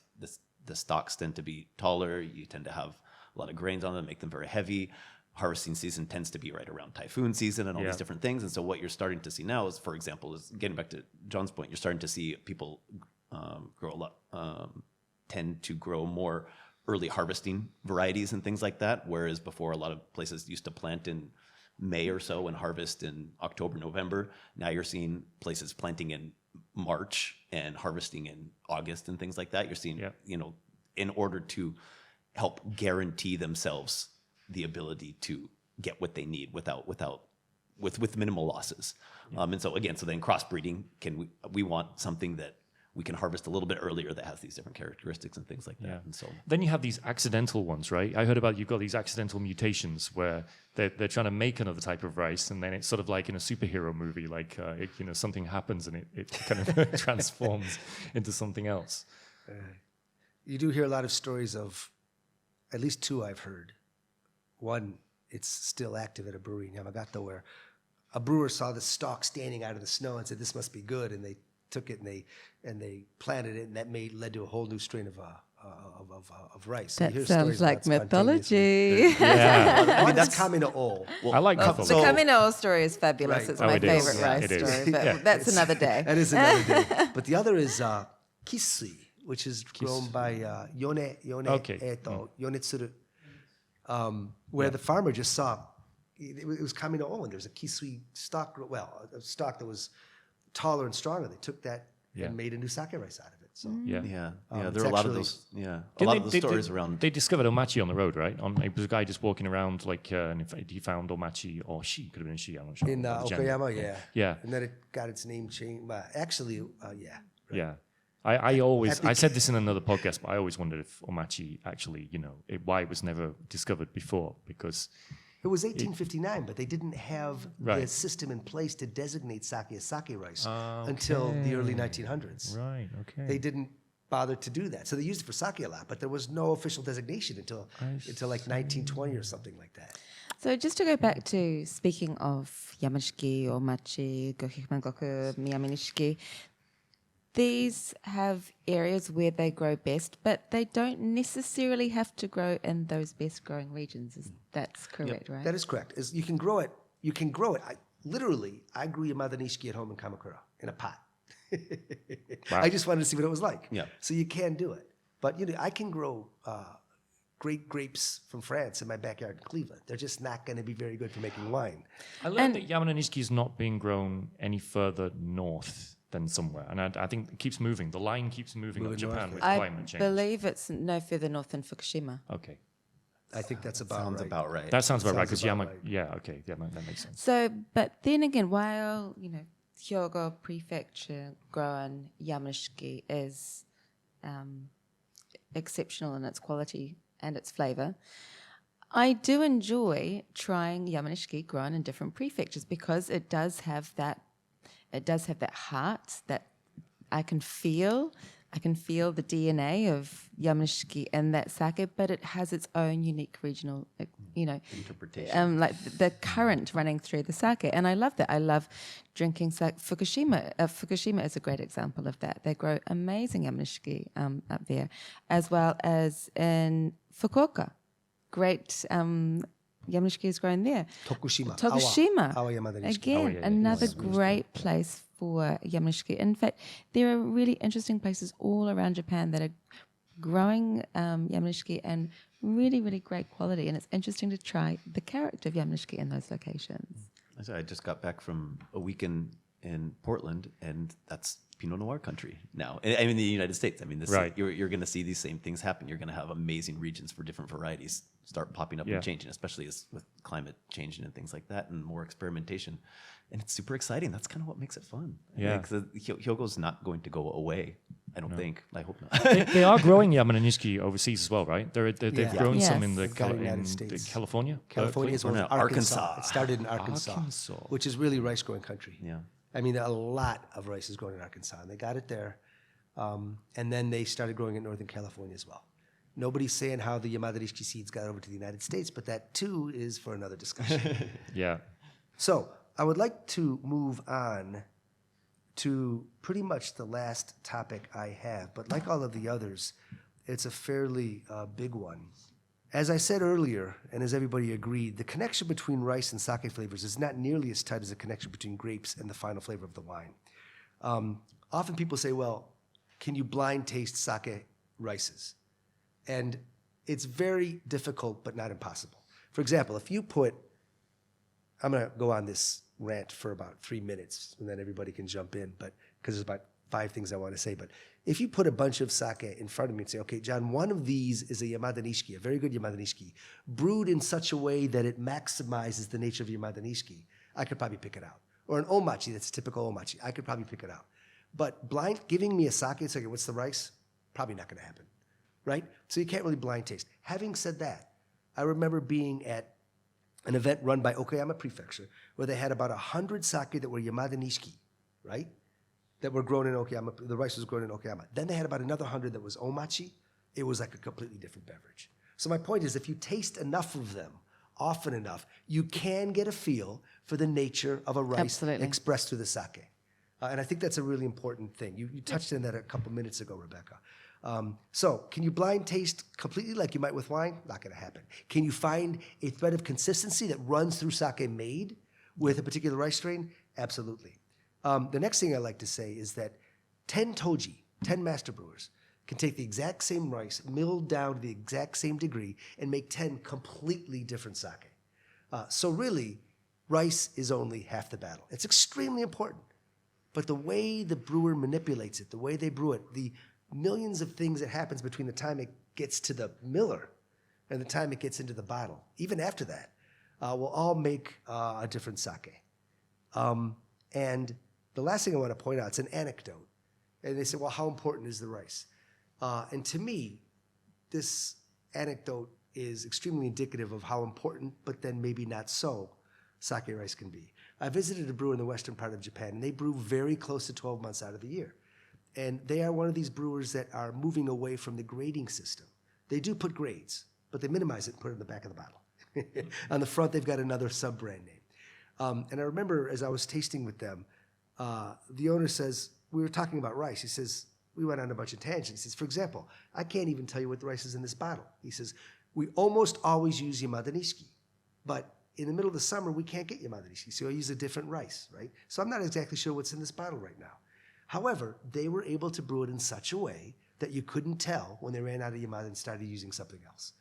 the stalks tend to be taller. You tend to have a lot of grains on them, make them very heavy. Harvesting season tends to be right around typhoon season and all these different things. And so what you're starting to see now is, for example, is getting back to John's point, you're starting to see people grow a lot, tend to grow more early harvesting varieties and things like that. Whereas before, a lot of places used to plant in May or so and harvest in October, November. Now you're seeing places planting in March and harvesting in August and things like that. You're seeing, in order to help guarantee themselves the ability to get what they need with minimal losses. And so again, then crossbreeding, we want something that we can harvest a little bit earlier that has these different characteristics and things like that. Yeah. And so Then you have these accidental ones, right? I heard about you've got these accidental mutations where they're trying to make another type of rice, and then it's sort of like in a superhero movie, like something happens and it kind of transforms into something else. You do hear a lot of stories of, at least two I've heard. One, it's still active at a brewery in Yamagata, where a brewer saw the stalk standing out of the snow and said, "This must be good," and they took it and they planted it, and that led to a whole new strain of of rice. That You hear sounds stories like about spontaneously. mythology. Yeah. I mean, that's coming to all. Well, I like The mythology. Camino story is fabulous. Right. It's Oh, my it is. favorite Yeah, rice it is. story, but Yeah. that's another day. That is another day. But the other is kisui, which is grown by Yone Okay. Eto, Yonetsuru, where the farmer just saw it was coming to all, and there was a kisui stock, a stock that was taller and stronger. They took that Yeah. and made a new sake rice out of it. So Yeah. Yeah, it's there are a lot of actually- those. Yeah, a Didn't lot they- of those they- stories they- around. They discovered omachi on the road, right? It was a guy just walking around, and in fact, he found omachi, or she could have been she. I'm not sure. in or the gender. Okayama, yeah. Yeah. And then it got its name changed. But actually, yeah. Yeah. I said this in another podcast, but I always wondered if omachi actually, why it was never discovered before, because It was 1859, but they didn't have the Right. system in place to designate sake as sake rice until the early 1900s. right, okay. They didn't bother to do that. So they used it for sake a lot, but there was no official designation until like 1920 or something like that. So just to go back to speaking of Yamanishiki or Machi, Gokimangoku, Miyaminishiki, these have areas where they grow best, but they don't necessarily have to grow in those best growing regions. That's correct, right? That is correct. You can grow it. You can grow it. I grew Yamada Nishiki at home in Kamakura in a pot. Wow. I just wanted to see what it was like. Yeah. So you can do it. But I can grow great grapes from France in my backyard in Cleveland. They're just not going to be very good for making wine. I learned that Yamana Nishiki is not being grown any further north than somewhere, and I think it keeps moving. The line keeps moving up Moving Japan north. with I climate change. believe it's no further north than Fukushima. Okay. I think that's about Sounds right. about right. That sounds about right, Sounds because about right. yeah, okay, yeah, that makes sense. So, but then again, while, Hyogo Prefecture grown Yamanishiki is exceptional in its quality and its flavor, I do enjoy trying Yamanishiki grown in different prefectures because it does have that heart that I can feel the DNA of Yamanishiki in that sake, but it has its own unique regional, Interpretation. like the current running through the sake. And I love that. I love drinking sake. Fukushima is a great example of that. They grow amazing Yamanishiki up there, as well as in Fukuoka. Great Yamanishiki is grown there. Tokushima. Tokushima. Awa Yamada Nishiki. Again, yeah, another yes. great place for Yamanishiki. In fact, there are really interesting places all around Japan that are growing Yamanishiki and really, really great quality. And it's interesting to try the character of Yamanishiki in those locations. I just got back from a weekend in Portland, and that's Pinot Noir country now. I mean, the United States. I mean, Right. you're going to see these same things happen. You're going to have amazing regions for different varieties start popping up Yeah. and changing, especially with climate changing and things like that, and more experimentation. And it's super exciting. That's kind of what makes it fun. Yeah. Because Hyogo's not going to go away. I don't think. I hope not. they are growing Yamana Nishiki overseas as well, right? They've Yeah. grown some Yes. in They've got it in the United States. California. California is one no, of Arkansas. Arkansas. It started in Arkansas, Arkansas. which is really rice growing country. Yeah. I mean, a lot of rice is grown in Arkansas, and they got it there. And then they started growing in Northern California as well. Nobody's saying how the Yamada Nishiki seeds got over to the United States, but that too is for another discussion. Yeah. So I would like to move on to pretty much the last topic I have, but like all of the others, it's a fairly big one. As I said earlier, and as everybody agreed, the connection between rice and sake flavors is not nearly as tight as the connection between grapes and the final flavor of the wine. Often people say, well, can you blind taste sake rices? And it's very difficult, but not impossible. For example, if you put, I'm going to go on this rant for about 3 minutes, and then everybody can jump in, but because there's about 5 things I want to say. But if you put a bunch of sake in front of me and say, okay, John, one of these is a Yamada Nishiki, a very good Yamada Nishiki, brewed in such a way that it maximizes the nature of Yamada Nishiki, I could probably pick it out. Or an omachi that's typical omachi, I could probably pick it out. But blind giving me a sake and saying, okay, what's the rice? Probably not going to happen, right? So you can't really blind taste. Having said that, I remember being at an event run by Okayama Prefecture where they had about 100 sake that were Yamada Nishiki, right? That were grown in Okayama. The rice was grown in Okayama. Then they had about another 100 that was omachi. It was like a completely different beverage. So my point is, if you taste enough of them, often enough, you can get a feel for the nature of a rice Absolutely. expressed through the sake. And I think that's a really important thing. You touched on that a couple minutes ago, Rebekah. So can you blind taste completely like you might with wine? Not going to happen. Can you find a thread of consistency that runs through sake made with a particular rice strain? Absolutely. The next thing I like to say is that 10 toji, 10 master brewers, can take the exact same rice, milled down to the exact same degree, and make 10 completely different sake. So really, rice is only half the battle. It's extremely important. But the way the brewer manipulates it, the way they brew it, the millions of things that happens between the time it gets to the miller and the time it gets into the bottle, even after that, will all make a different sake. And the last thing I want to point out, it's an anecdote. And they said, well, how important is the rice? And to me, this anecdote is extremely indicative of how important, but then maybe not so, sake rice can be. I visited a brewer in the western part of Japan, and they brew very close to 12 months out of the year. And they are one of these brewers that are moving away from the grading system. They do put grades, but they minimize it and put it in the back of the bottle. On the front, they've got another sub-brand name. And I remember as I was tasting with them, the owner says, we were talking about rice. He says, we went on a bunch of tangents. He says, for example, I can't even tell you what the rice is in this bottle. He says, we almost always use Yamada Nishiki, but in the middle of the summer, we can't get Yamada Nishiki, so I use a different rice, right? So I'm not exactly sure what's in this bottle right now. However, they were able to brew it in such a way that you couldn't tell when they ran out of Yamada and started using something else.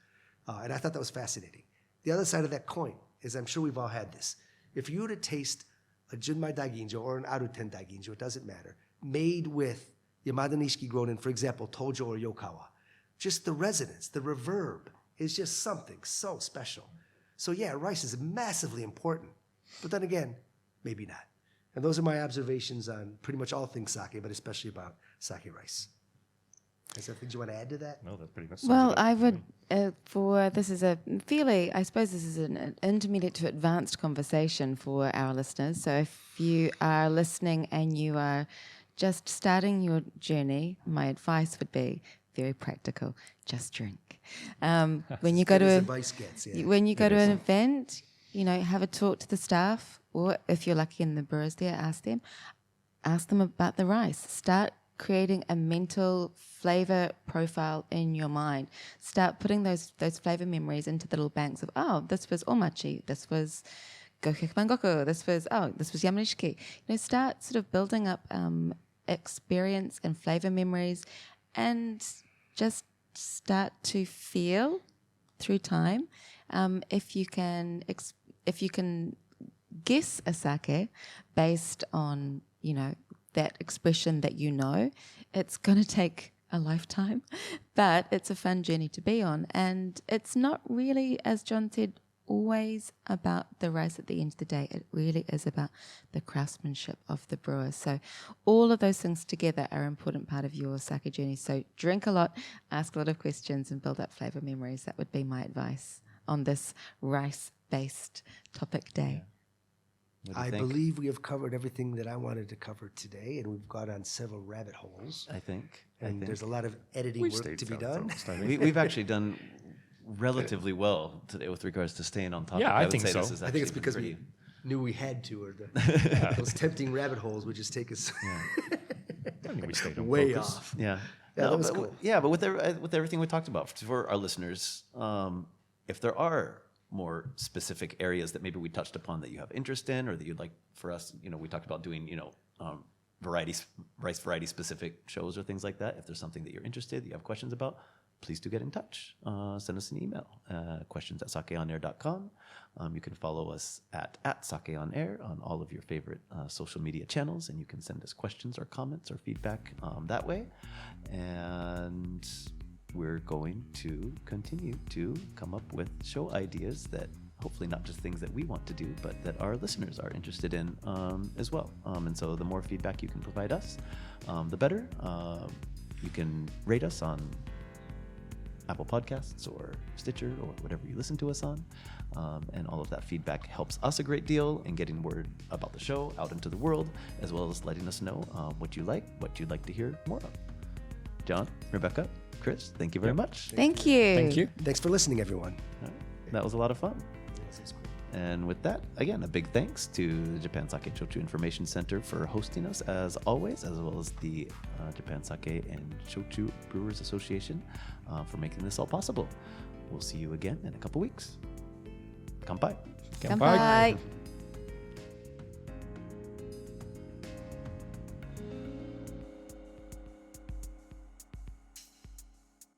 And I thought that was fascinating. The other side of that coin is, I'm sure we've all had this. If you were to taste a Junmai Daiginjo or an Aruten Daiginjo, it doesn't matter, made with Yamada Nishiki grown in, for example, Tojo or Yokawa, just the resonance, the reverb is just something so special. So yeah, rice is massively important, but then again, maybe not. And those are my observations on pretty much all things sake, but especially about sake rice. Is there things you want to add to that? No, that's pretty much. Well, I would, this is a fairly, I suppose this is an intermediate to advanced conversation for our listeners. So if you are listening and you are just starting your journey, my advice would be very practical. Just drink. When you go to Advice gets, yeah. when you go to an event, have a talk to the staff, or if you're lucky and the brewers there, ask them about the rice. Start creating a mental flavor profile in your mind. Start putting those flavor memories into the little banks of, oh, this was omachi, this was gokekibangoku, this was yamanishiki. Start sort of building up experience and flavor memories, and just start to feel through time. If you can guess a sake based on that expression that it's going to take a lifetime, but it's a fun journey to be on. And it's not really, as John said, always about the rice at the end of the day. It really is about the craftsmanship of the brewer. So all of those things together are an important part of your sake journey. So drink a lot, ask a lot of questions, and build up flavor memories. That would be my advice on this rice-based topic day. I believe we have covered everything that I wanted to cover today, and we've gone on several rabbit holes. I think. And there's a lot of editing work to be done. We've actually done relatively well today with regards to staying on topic. Yeah, I would think say so. this is I think it's actually because pretty- we knew we had to, or those tempting rabbit holes would just take us I think we stayed on way focus. off. Yeah. Yeah, No, that was but cool. Yeah, but with everything we talked about for our listeners, if there are more specific areas that maybe we touched upon that you have interest in, or that you'd like for us, we talked about doing, rice variety specific shows or things like that. If there's something that you're interested, you have questions about, please do get in touch. Send us an email, questions@sakeonair.com. You can follow us at sakeonair on all of your favorite social media channels, and you can send us questions or comments or feedback that way. And we're going to continue to come up with show ideas that hopefully not just things that we want to do, but that our listeners are interested in as well. And so the more feedback you can provide us, the better. You can rate us on Apple Podcasts or Stitcher or whatever you listen to us on. And all of that feedback helps us a great deal in getting word about the show out into the world, as well as letting us know what you like, what you'd like to hear more of. John, Rebekah, Chris, thank you very much. Thank you. Thank you. Thanks for listening, everyone. All right. That was a lot of fun. This is cool. And with that, again, a big thanks to the Japan Sake Shochu Information Center for hosting us as always, as well as the Japan Sake and Shochu Brewers Association for making this all possible. We'll see you again in a couple weeks. Kanpai. Kanpai.